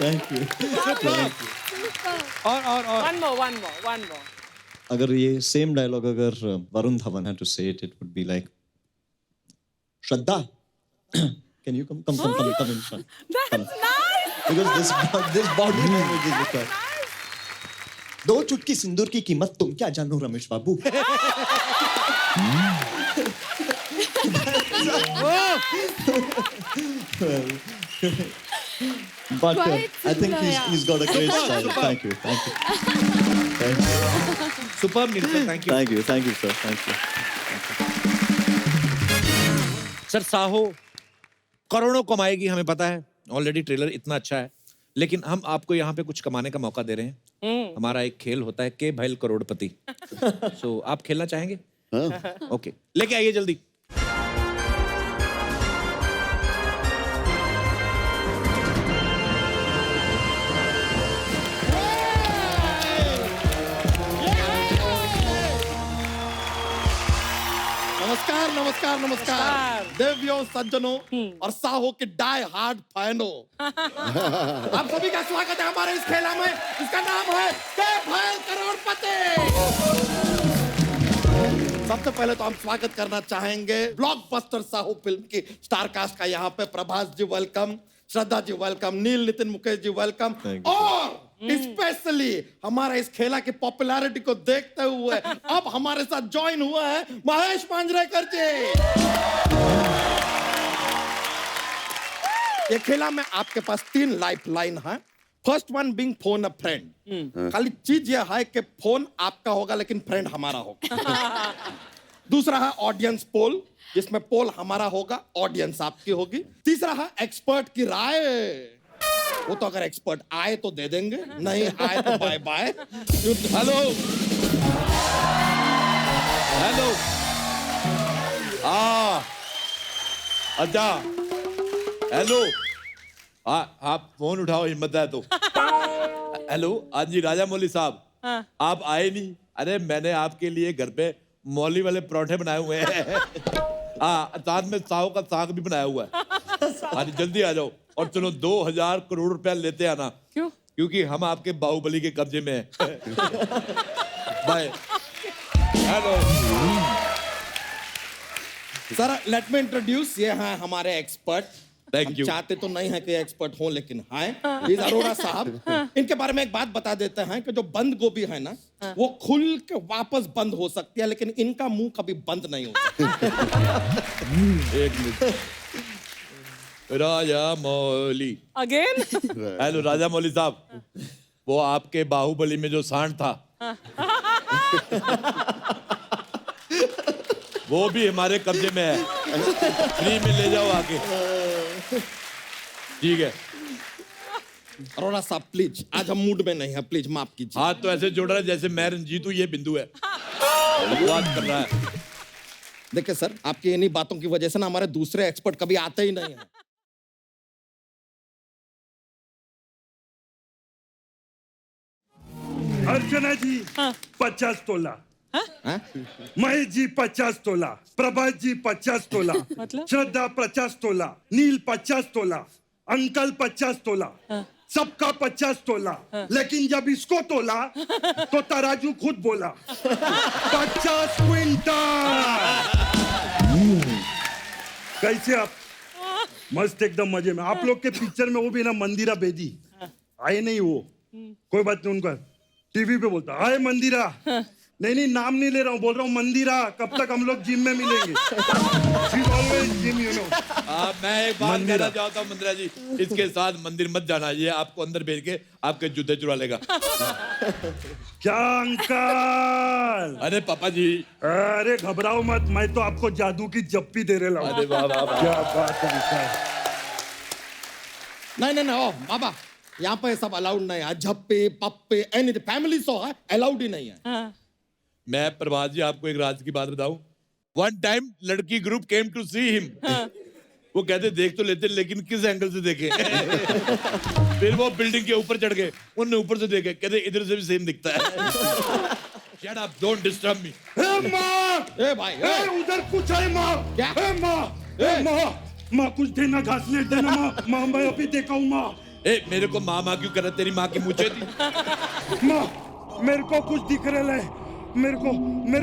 Thank you. और one more. अगर ये सेम डायलॉग अगर Varun Dhawan had to say it, it would be like, Shraddha, can you come in front? That's nice. Because this body language is required. दो चुटकी सिंदूर की कीमत तुम क्या जानो रमेश बाबू। But Quite I think similar, he's got a great style. Thank you. Superb Neeraj, thank you. Thank you, sir. Thank you. Sir Saaho करोड़ों कमाएगी, हमें पता है, ऑलरेडी ट्रेलर इतना अच्छा है, लेकिन हम आपको यहाँ पे कुछ कमाने का मौका दे रहे हैं। हमारा एक खेल होता है के भैल करोड़पति। सो आप खेलना चाहेंगे? ओके, लेके आइए जल्दी। नमस्कार देवियों, सज्जनों और साहो के डाई हार्ड फैनों, आप सभी का स्वागत है हमारे इस खेला में। इसका नाम है के भैल करोड़पति। सबसे पहले तो हम स्वागत करना चाहेंगे ब्लॉकबस्टर साहो फिल्म की स्टार कास्ट का। यहाँ पे प्रभास जी वेलकम, श्रद्धा जी वेलकम, नील नितिन मुकेश जी वेलकम, और स्पेशली हमारा इस खेला की पॉपुलैरिटी को देखते हुए अब हमारे साथ ज्वाइन हुआ है महेश मांजरेकर जी। ये खेला में आपके पास 3 लाइफ लाइन है। फर्स्ट वन बीइंग फोन अ फ्रेंड। खाली चीज ये है कि फोन आपका होगा लेकिन फ्रेंड हमारा होगा। दूसरा है ऑडियंस पोल, जिसमें पोल हमारा होगा, ऑडियंस आपकी होगी। तीसरा है एक्सपर्ट की राय। वो तो अगर एक्सपर्ट आए तो दे देंगे, नहीं आए तो बाय बाय। हेलो अच्छा, हेलो, आप फोन उठाओ, हिम्मत है तो। हेलो, हाँ जी राजा मौली साहब, आप आए नहीं? अरे मैंने आपके लिए घर पे मौली वाले परोठे बनाए हुए हैं। साथ में साव का साग भी बनाया हुआ है। हाँ जी, जल्दी आ जाओ। और चलो 2000 करोड़ रुपया लेते आना। क्यों? क्योंकि हम आपके बाहुबली के कब्जे में हैं। Bye. Hello sir, let me introduce, ये हैं हमारे एक्सपर्ट। Thank you. चाहते तो नहीं है कि एक्सपर्ट हो, लेकिन हैं। इस अरोड़ा साहब, इनके बारे में एक बात बता देते हैं कि जो बंद गोभी है ना, वो खुल के वापस बंद हो सकती है, लेकिन इनका मुंह कभी बंद नहीं होता। एक मिनट। राजा मौली अगेन। हेलो राजा मौली साहब, वो आपके बाहुबली में जो सांड था वो भी हमारे कब्जे में है। फ्री में ले जाओ आके। ठीक है अरोड़ा साहब प्लीज, आज हम मूड में नहीं है, प्लीज माफ कीजिए। हाथ तो ऐसे जोड़ रहा है जैसे मैं रंजीत हूँ, ये बिंदु है। बात कर रहा है। देखिए सर, आपकी इन्हीं बातों की वजह से ना हमारे दूसरे एक्सपर्ट कभी आते ही नहीं है। अर्चना जी 50 तोला, महेश जी 50 तोला, प्रभास जी 50 तोला, श्रद्धा 50 तोला, नील 50 तोला, अंकल 50 तोला, सबका 50 तोला। लेकिन जब इसको तोला तो तराजू खुद बोला 50 क्विंटल। कैसे आप? मस्त, एकदम मजे में। आप लोग के पिक्चर में वो भी ना मंदिरा बेदी आए नहीं, वो कोई बात नहीं, उनका टीवी पे बोलता हाय मंदिरा। नहीं, नाम नहीं ले रहा हूँ, बोल रहा हूँ मंदिरा। कब तक हम लोग जिम में मिलेंगे? Gym, you know. मैं एक बात कहना चाहता हूँ मंदिरा जी, इसके साथ मंदिर मत जाना, ये आपको अंदर भेज के आपके जूते चुरा लेगा। क्या अंकल? अरे पापा जी, अरे घबराओ मत, मैं तो आपको जादू की जप्पी दे रहा हूँ। अरे वाह वाह वाह, क्या बात है। नहीं, ओ बाबा, यहाँ पे सब अलाउड नहीं है। झप्पे पप्पे एनीथिंग, फैमिली शो है, अलाउड ही नहीं है। मैं प्रभात जी आपको एक राज की बात बताऊं। वन टाइम लड़की group came to see him. वो कहते देख तो लेते लेकिन किस एंगल से देखें। फिर वो बिल्डिंग के ऊपर चढ़ गए, उन्होंने ऊपर से देखे, कहते इधर से भी सेम दिखता है। Shut up, don't disturb me. माँ, ए भाई, उधर कुछ है माँ। क्या? माँ कुछ देना, घास लेट देना माँ मैं अभी देखा हूँ माँ। मेरे को माँ क्यों कर रहा, तेरी माँ की मूंछें थी। माँ मेरे को कुछ दिख रहा है, मेरे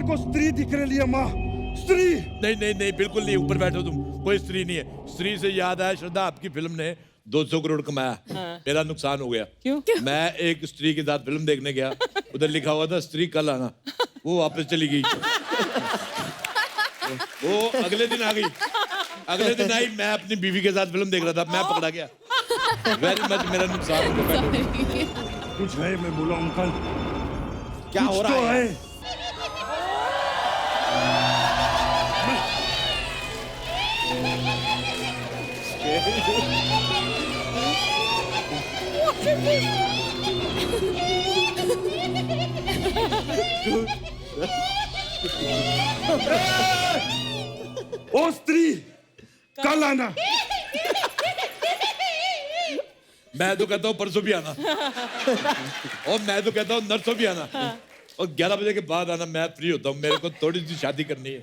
को स्त्री दिख रही है माँ, स्त्री। नहीं बिल्कुल नहीं, ऊपर बैठो तुम, कोई स्त्री नहीं है। स्त्री से याद आया श्रद्धा, आपकी फिल्म ने 200 करोड़ कमाया, मेरा नुकसान हो गया। क्यों? मैं एक स्त्री के साथ फिल्म देखने गया, उधर लिखा हुआ था स्त्री कल आना, वो वापस चली गई। वो अगले दिन आ गई, अगले दिन आई, मैं अपनी बीवी के साथ फिल्म देख रहा था, मैं पकड़ा गया। वेरी मच मेरा नुकसान हो गया। कुछ है, मैं बोला अंकल क्या हो रहा है? ओ स्त्री कल आना। मैं तो कहता हूँ परसों भी आना, और मैं तो कहता हूँ नरसों भी आना, और 11 बजे के बाद आना, मैं फ्री होता हूँ, मेरे को थोड़ी सी शादी करनी है।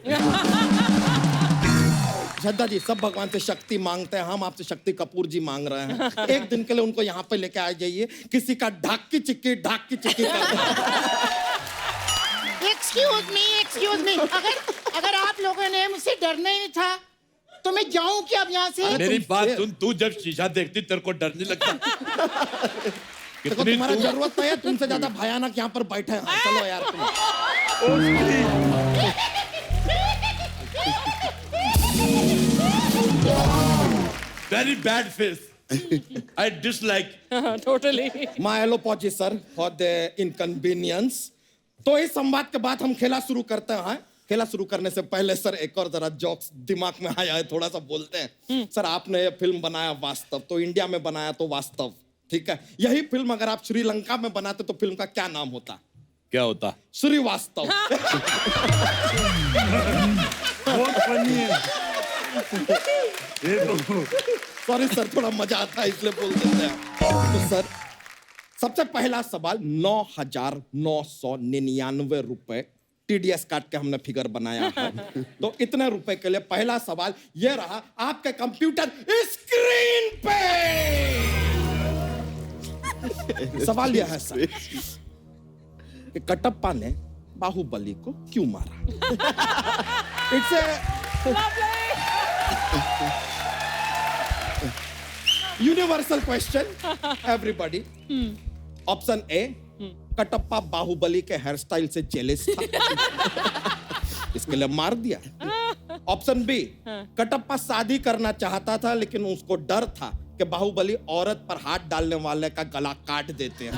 श्रद्धा जी सब भगवान से शक्ति मांगते हैं, हम आपसे शक्ति कपूर जी मांग रहे हैं। एक दिन के लिए उनको यहाँ पे लेके आ जाइए, किसी का ढाक की चिक्की एक्सक्यूज मी, अगर आप लोगों ने मुझसे डरना ही नहीं था तो मैं जाऊं क्या अब यहाँ से? मेरी बात सुन, तू जब शीशा देखती तेरे को डर नहीं लगता? देखो तुम्हारा जरूरत नहीं है, तुमसे ज्यादा भयानक यहाँ पर बैठे हैं। चलो यार Very bad face. I dislike. Totally. My apologies sir for the inconvenience. तो इस संवाद के बाद हम खेला शुरू करते हैं। खेला शुरू करने से पहले सर एक और जरा जोक्स दिमाग में आया है, थोड़ा सा बोलते हैं। सर आपने ये फिल्म बनाया वास्तव, तो इंडिया में बनाया तो वास्तव, ठीक है। यही फिल्म अगर आप श्रीलंका में बनाते तो फिल्म का क्या नाम होता? क्या होता? श्रीवास्तव। बहुत फनी है ये तो। सॉरी सर, थोड़ा मजा आता है इसलिए बोल देते हैं। तो सर सबसे पहला सवाल 9,999 रुपए TDS काट के हमने फिगर बनाया है। तो इतने रुपए के लिए पहला सवाल ये रहा आपके कंप्यूटर स्क्रीन पे। सवाल यह है सर कि कटप्पा ने बाहुबली को क्यों मारा? It's universal question everybody. Option A, Kattappa Bahubali के हेयर स्टाइल से जेलस था, इसके लिए मार दिया। ऑप्शन बी, कटप्पा शादी करना चाहता था लेकिन उसको डर था कि बाहुबली औरत पर हाथ डालने वाले का गला काट देते हैं,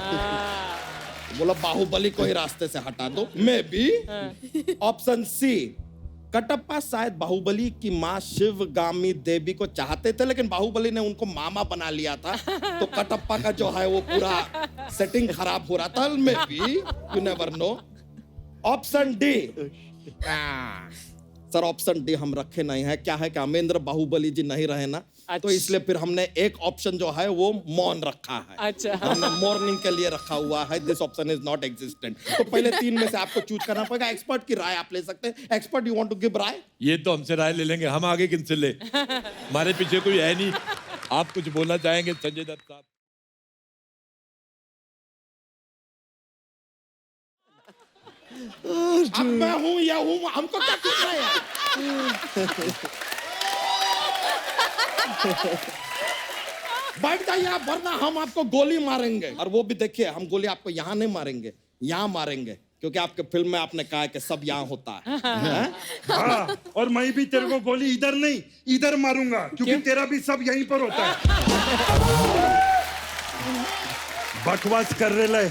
बोला बाहुबली को ही रास्ते से हटा दो। Maybe. Option C, Kattappa शायद बाहुबली की माँ शिवगामी देवी को चाहते थे लेकिन बाहुबली ने उनको मामा बना लिया था, तो कटप्पा का जो है वो पूरा सेटिंग खराब हो रहा था। May be, you never know. Option D, sir option D हम रखे नहीं है। क्या है कि अमेंद्र बाहुबली जी नहीं रहे ना, तो इसलिए फिर हमने एक ऑप्शन जो है वो मौन रखा है। अच्छा, हमने मॉर्निंग के लिए रखा हुआ है। This option is not existent. तो पहले 3 में से आपको चूज करना पड़ेगा। एक्सपर्ट की राय आप ले सकते हैं। Expert, you want to give राय? ये तो हमसे राय ले लेंगे, हम आगे किनसे ले? हमारे पीछे कोई है नहीं। आप कुछ बोलना चाहेंगे संजय दत्त साहब? अब मैं हूं या हूं, हमको क्या पूछना है? बैठ जाइए आप, वरना हम आपको गोली मारेंगे। और वो भी देखिए, हम गोली आपको यहाँ नहीं मारेंगे, यहाँ मारेंगे, क्योंकि आपके फिल्म में आपने कहा है कि सब यहाँ होता है। हाँ, और मैं भी तेरे को गोली इधर नहीं इधर मारूंगा, क्योंकि तेरा भी सब यहीं पर होता है। बकवास कर रहे ले।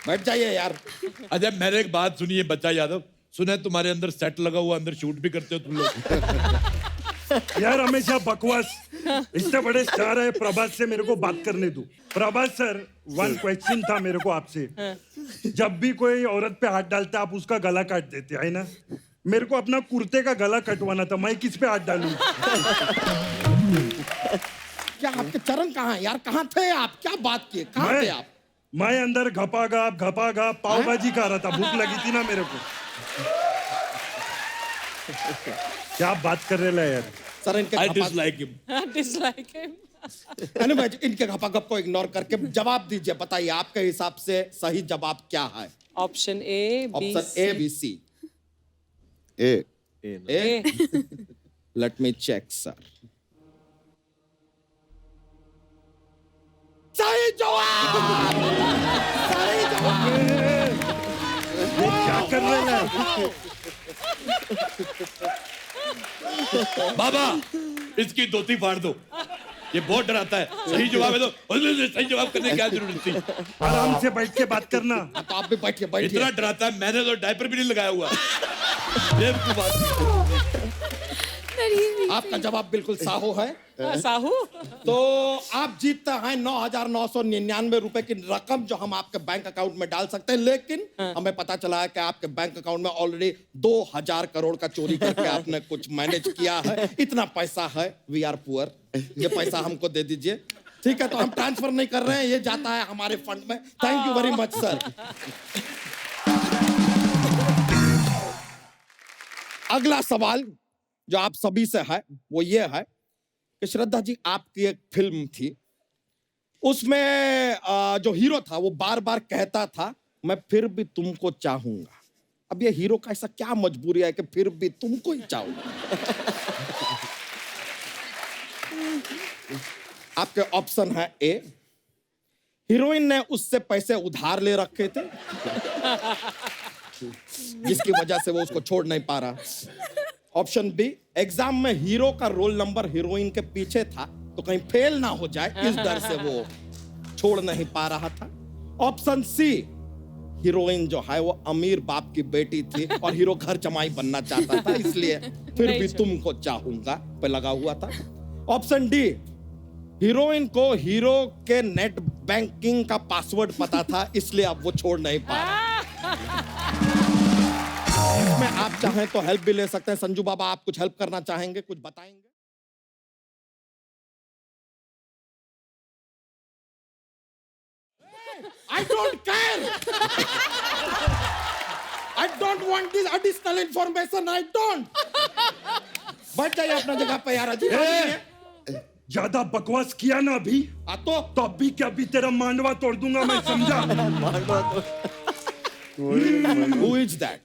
बैठ जाइए यार। अच्छा मेरे एक बात सुनिए बच्चा यादव, सुने तुम्हारे अंदर सेट लगा हुआ, अंदर शूट भी करते हो तुम लोग? यार हमेशा बकवास। इतने बड़े स्टार है, प्रभास से मेरे को बात करने दो। प्रभास सर, 1 क्वेश्चन था मेरे को आपसे। जब भी कोई औरत पे हाथ डालता आप उसका गला काट देते है ना? मेरे को अपना कुर्ते का गला कटवाना था, मैं किस पे हाथ डालूं? क्या आपके चरण कहाँ है यार? कहाँ थे आप? क्या बात किए? कहाँ थे आप? मैं अंदर घपा पाव भाजी खा रहा था, भूख लगी थी ना मेरे को। क्या बात कर रहे हैं यार? सर इनके dislike him. Anyway, इनके घपाघप को इग्नोर करके जवाब दीजिए। बताइए आपके हिसाब से सही जवाब क्या है? Option A, option A, B, C. A. Let me check sir. सही जवाब! सही जवाब! क्या कर रहे हैं? बाबा इसकी धोती फाड़ दो, ये बहुत डराता है। सही जवाब है तो सही जवाब करने की क्या जरूरत थी? आराम से बैठ के बात करना। तो आप भी बैठिए बैठिए। इतना डराता है, मैंने तो डायपर भी नहीं लगाया हुआ। आपका जवाब बिल्कुल साहू है। साहू? तो आप जीतते हैं 9,999 रुपए की रकम जो हम आपके बैंक अकाउंट में डाल सकते हैं, लेकिन हमें पता चला है कि आपके बैंक अकाउंट में ऑलरेडी 2,000 करोड़ का चोरी करके आपने कुछ मैनेज किया है। इतना पैसा है, वी आर पुअर, ये पैसा हमको दे दीजिए। ठीक है, तो हम ट्रांसफर नहीं कर रहे हैं, ये जाता है हमारे फंड में। Thank you very much sir. अगला सवाल जो आप सभी से है वो ये है कि श्रद्धा जी, आपकी एक फिल्म थी, उसमें जो हीरो था वो बार बार कहता था मैं फिर भी तुमको चाहूंगा। अब ये हीरो का ऐसा क्या मजबूरी है कि फिर भी तुमको ही चाहूंगा? आपके ऑप्शन है ए, हीरोइन ने उससे पैसे उधार ले रखे थे जिसकी वजह से वो उसको छोड़ नहीं पा रहा। ऑप्शन बी, एग्जाम में हीरो का रोल नंबर हीरोइन के पीछे था तो कहीं फेल ना हो जाए, इस डर से वो छोड़ नहीं पा रहा था। ऑप्शन सी, हीरोइन जो है वो अमीर बाप की बेटी थी और हीरो घर जमाई बनना चाहता था, इसलिए फिर भी तुमको चाहूंगा पे लगा हुआ था। ऑप्शन डी, हीरोइन को हीरो के नेट बैंकिंग का पासवर्ड पता था, इसलिए अब वो छोड़ नहीं पा रहा। इसमें आप चाहें तो हेल्प भी ले सकते हैं। संजू बाबा, आप कुछ हेल्प करना चाहेंगे, कुछ बताएंगे? I don't care. I don't want this additional information. I don't. बैठ जाइए अपना जगह पे यार। अजीब ज्यादा बकवास किया ना अभी तो अभी क्या अभी तेरा मांडवा तोड़ दूंगा मैं, समझा? Who is that?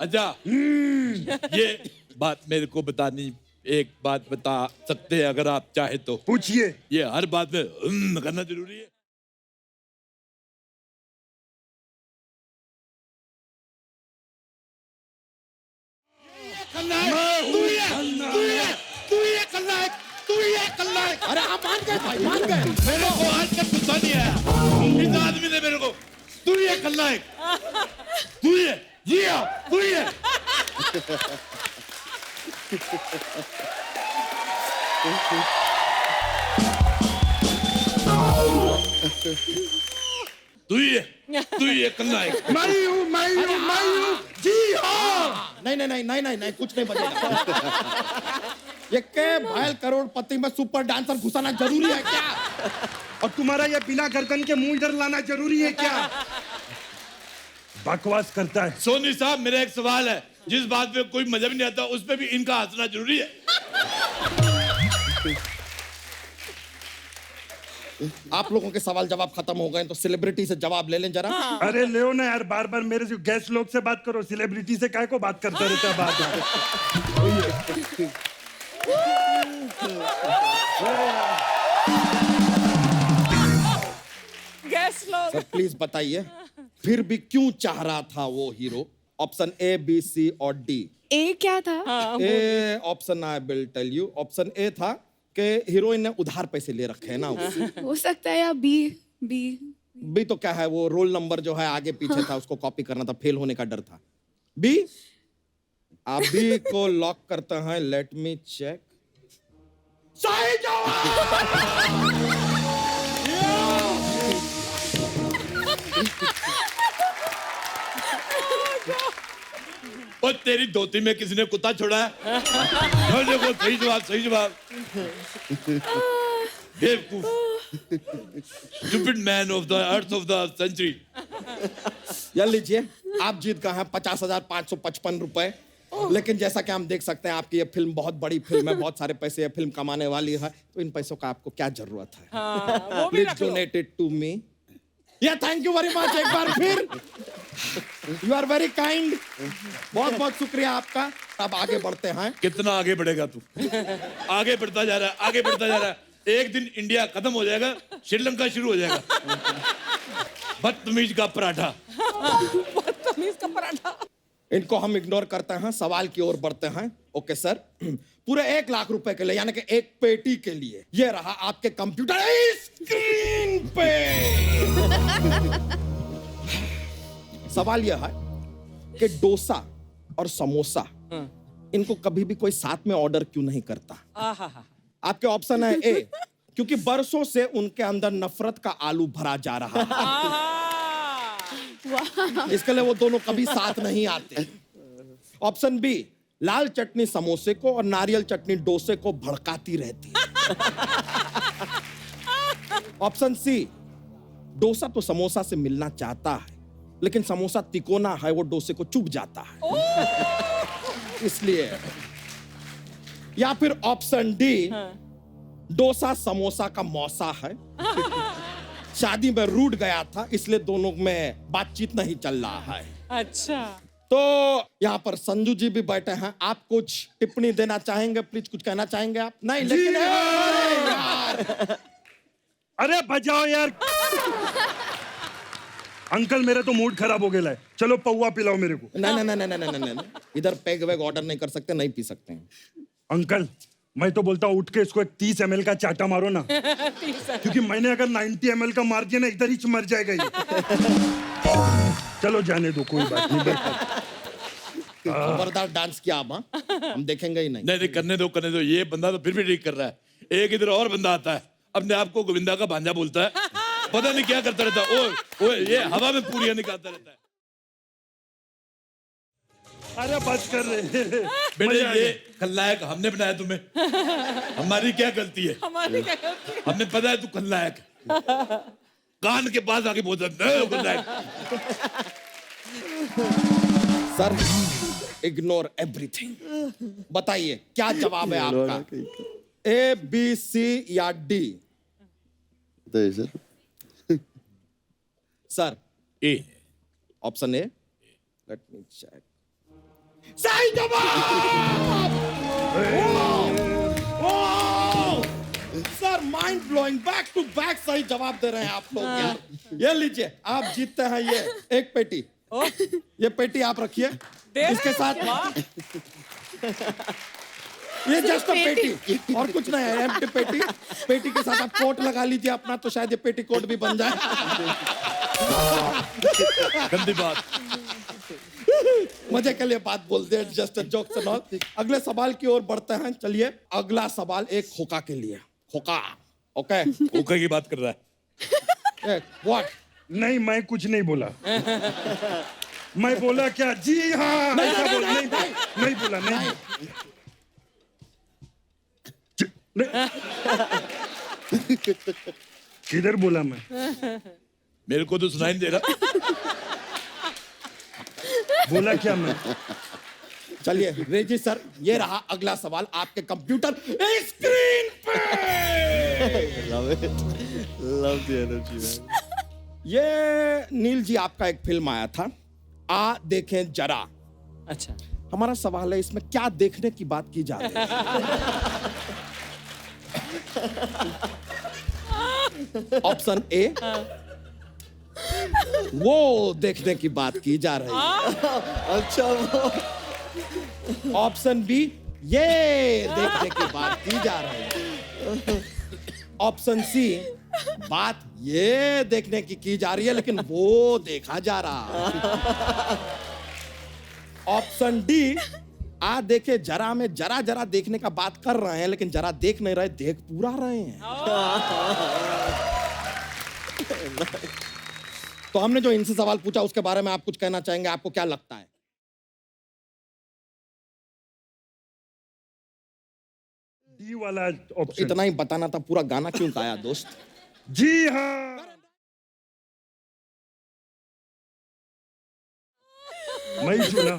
अच्छा, ये बात मेरे को बतानी, एक बात बता सकते हैं अगर आप चाहे तो? पूछिए। ये हर बात में करना जरूरी है? अरे आप मान गए भाई, मान गए। मेरे को आज तक गुस्सा नहीं आया इस आदमी ने मेरे को। तू ये खलनायक, तू ये तू ये तू ये खलनायक। मैं जी हाँ। नहीं, कुछ नहीं बचेगा। ये के भायल करोड़पति में सुपर डांसर घुसाना जरूरी है क्या? और तुम्हारा ये बिना गर्दन के मुंह इधर लाना जरूरी है क्या? बकवास करता है। सोनी साहब, मेरा एक सवाल है, जिस बात पे कोई मजा भी नहीं आता उस पे भी इनका हंसना जरूरी है? आप लोगों के सवाल जवाब खत्म हो गए तो सेलिब्रिटी से जवाब ले लें जरा। अरे ले ना यार, बार बार मेरे से गेस्ट लोग से बात करो, सेलिब्रिटी से काहे को बात करते रहता है बात। गेस्ट लोग सर प्लीज बताइए, फिर भी क्यों चाह रहा था वो hero? Option A, B, C और डी। ए क्या था? A option I will tell you. Option A था कि हीरोइन ने उधार पैसे ले रखे हैं ना उससे। हो सकता है, या बी। बी तो क्या है, वो रोल नंबर जो है आगे पीछे था, उसको कॉपी करना था, फेल होने का डर था। बी, आप बी को लॉक करते हैं। Let me check. सही जवाब। और तेरी धोती में किसी ने कुत्ता छोड़ा है? और देखो सही जवाब, सही जवाब। बेवकूफ, stupid man of the earth of the century. ये लीजिए, आप जीत गए हैं 50,555 रुपए। लेकिन जैसा कि हम देख सकते हैं, आपकी ये फिल्म बहुत बड़ी फिल्म है, बहुत सारे पैसे ये फिल्म कमाने वाली है, तो इन पैसों का आपको क्या जरूरत है? Please donate it to me. या थैंक यू वेरी मच एक बार फिर। You are very kind. बहुत बहुत शुक्रिया आपका। अब आगे बढ़ते हैं। कितना आगे बढ़ेगा तू? आगे बढ़ता जा रहा है, आगे बढ़ता जा रहा है। एक दिन इंडिया खत्म हो जाएगा, श्रीलंका शुरू हो जाएगा। बदतमीज का पराठा। बदतमीज का पराठा। इनको हम इग्नोर करते हैं, सवाल की ओर बढ़ते हैं। ओके सर, पूरे 1 लाख रुपए के लिए, यानी कि एक पेटी के लिए, ये रहा आपके कंप्यूटर स्क्रीन पे। सवाल यह है कि डोसा और समोसा, इनको कभी भी कोई साथ में ऑर्डर क्यों नहीं करता? आपके ऑप्शन है ए, क्योंकि बरसों से उनके अंदर नफरत का आलू भरा जा रहा है, इसके लिए वो दोनों कभी साथ नहीं आते। ऑप्शन बी, लाल चटनी समोसे को और नारियल चटनी डोसे को भड़काती रहती है। ऑप्शन सी, डोसा तो समोसा से मिलना चाहता है, लेकिन समोसा तिकोना है, वो डोसे को चुभ जाता है, इसलिए। या फिर ऑप्शन डी, डोसा समोसा का मौसा है, शादी में रूठ गया था, इसलिए दोनों में बातचीत नहीं चल रहा है। अच्छा, तो यहाँ पर संजू जी भी बैठे हैं। आप कुछ टिप्पणी देना चाहेंगे? प्लीज कुछ कहना चाहेंगे आप? नहीं, लेकिन अरे बजाओ यार। अंकल मेरा तो मूड खराब हो गया है, चलो पौवा पिलाओ मेरे को। नहीं, इधर पैग वैग ऑर्डर नहीं कर सकते, नहीं पी सकते हैं। अंकल मैं तो बोलता हूँ उठ के इसको एक 30 ml का चाटा मारो ना, क्योंकि मैंने अगर 90 ml का मार दिया ना, इधर ही मर जाएगा ये। चलो जाने दो, कोई बात नहीं। खबरदार डांस किया आप, हम देखेंगे ही नहीं। नहीं, करने दो, करने दो। ये बंदा तो फिर भी ठीक कर रहा है। एक इधर और बंदा आता है, अपने आप को गोविंदा का भांजा बोलता है, पता नहीं क्या करता रहता है। ओए ये हवा में पूरियां निकालता रहता है। अरे बस कर रहे। बेटे ये खलनायक हमने बनाया तुम्हें, हमारी क्या गलती है? हमारी क्या गलती है? हमने पता है तू खलनायक, कान के पास आके बोलता है खलनायक। Sir, ignore everything. बताइए क्या जवाब है आपका? ए, बी, सी या डी? बताइए sir. Sir A. Option A. Let me check. सही जवाब! Sir mind blowing, back to back सही जवाब दे रहे हैं आप लोग यार। ये लीजिए, आप जीतते हैं ये एक पेटी। ये पेटी आप रखिए, इसके साथ ये जस्ट पेटी और कुछ नहीं है, एम्प्टी पेटी। पेटी के साथ आप कोट लगा लीजिए अपना, तो शायद ये पेटी कोट भी बन जाए। गंदी बात। मजे के लिए बात बोलते हैं, जस्ट जोक्स एंड ऑल। अगले सवाल की ओर बढ़ते हैं। चलिए, अगला सवाल एक खोका के लिए। खोका, ओके? खोका की बात कर रहा है। व्हाट? नहीं, मैं कुछ नहीं बोला। मैं बोला क्या? जी हाँ, ऐसा बोला। नहीं बोला, नहीं। किधर बोला मैं? मेरे को तो सुनाई नहीं दे रहा। बोला क्या मैं? चलिए रेजी सर, ये रहा अगला सवाल आपके कंप्यूटर स्क्रीन पे। Love it. Love the energy, man. ये नील जी, आपका एक फिल्म आया था, आ देखें जरा। अच्छा, हमारा सवाल है, इसमें क्या देखने की बात की जा रही है? ऑप्शन ए, वो देखने की बात की जा रही है। अच्छा, ऑप्शन बी, ये देखने की बात की जा रही है। ऑप्शन सी, बात ये देखने की जा रही है, लेकिन वो देखा जा रहा है। ऑप्शन डी, आ देखे जरा में जरा जरा देखने का बात कर रहे हैं, लेकिन जरा देख नहीं रहे, देख पूरा रहे हैं। तो हमने जो इनसे सवाल पूछा उसके बारे में आप कुछ कहना चाहेंगे? आपको क्या लगता है? डी वाला ऑप्शन। इतना ही बताना था, पूरा गाना क्यों गाया दोस्त? जी हाँ, मैं ही चुना।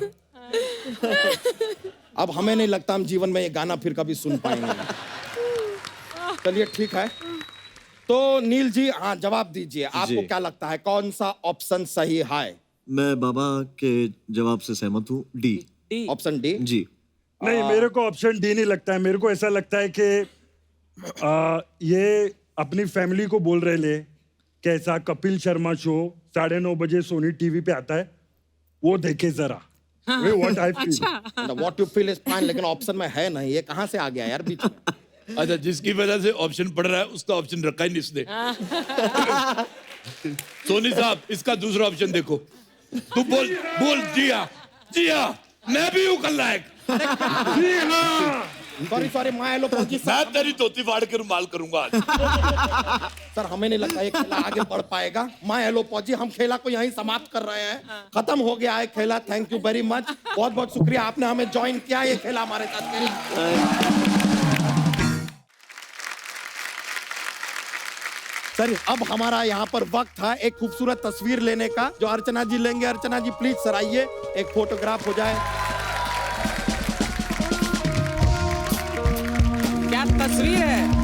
अब हमें नहीं लगता हम जीवन में ये गाना फिर कभी सुन पाएंगे। चलिए ठीक है, तो नील जी हाँ जवाब दीजिए, आपको क्या लगता है कौन सा ऑप्शन सही है? मैं बाबा के जवाब से सहमत हूँ, डी। Option D? जी। नहीं, मेरे को ऑप्शन डी नहीं लगता है। मेरे को ऐसा लगता है कि ये अपनी फैमिली को बोल रहे ले कैसा कपिल शर्मा शो 9:30 बजे सोनी टीवी पे आता है, वो देखे जरा। What I feel, what you feel is fine, लेकिन ऑप्शन में है नहीं, ये कहाँ से आ गया यार बीच में? अच्छा, जिसकी वजह से ऑप्शन पढ़ रहा है उसका ऑप्शन रखा ही नहीं इसने। सोनी साहब, इसका दूसरा ऑप्शन देखो। तू बोल बोल जी हाँ, मैं भी हूँ खलनायक। जी हाँ। सॉरी माय एलोपॉजी सर, मैं तेरी धोती फाड़ के रुमाल करूंगा आज। सर हमें नहीं लगता ये खेला आगे बढ़ पाएगा। माय एलोपॉजी, हम खेला को यहीं समाप्त कर रहे हैं, खत्म हो गया है खेला। थैंक यू वेरी मच, बहुत बहुत शुक्रिया आपने हमें ज्वाइन किया, ये खेला हमारे साथ खेला। सर अब हमारा यहाँ पर वक्त था एक खूबसूरत तस्वीर लेने का, जो अर्चना जी लेंगे। अर्चना जी प्लीज सर आइए, एक फोटोग्राफ हो जाए। क्या तस्वीर है?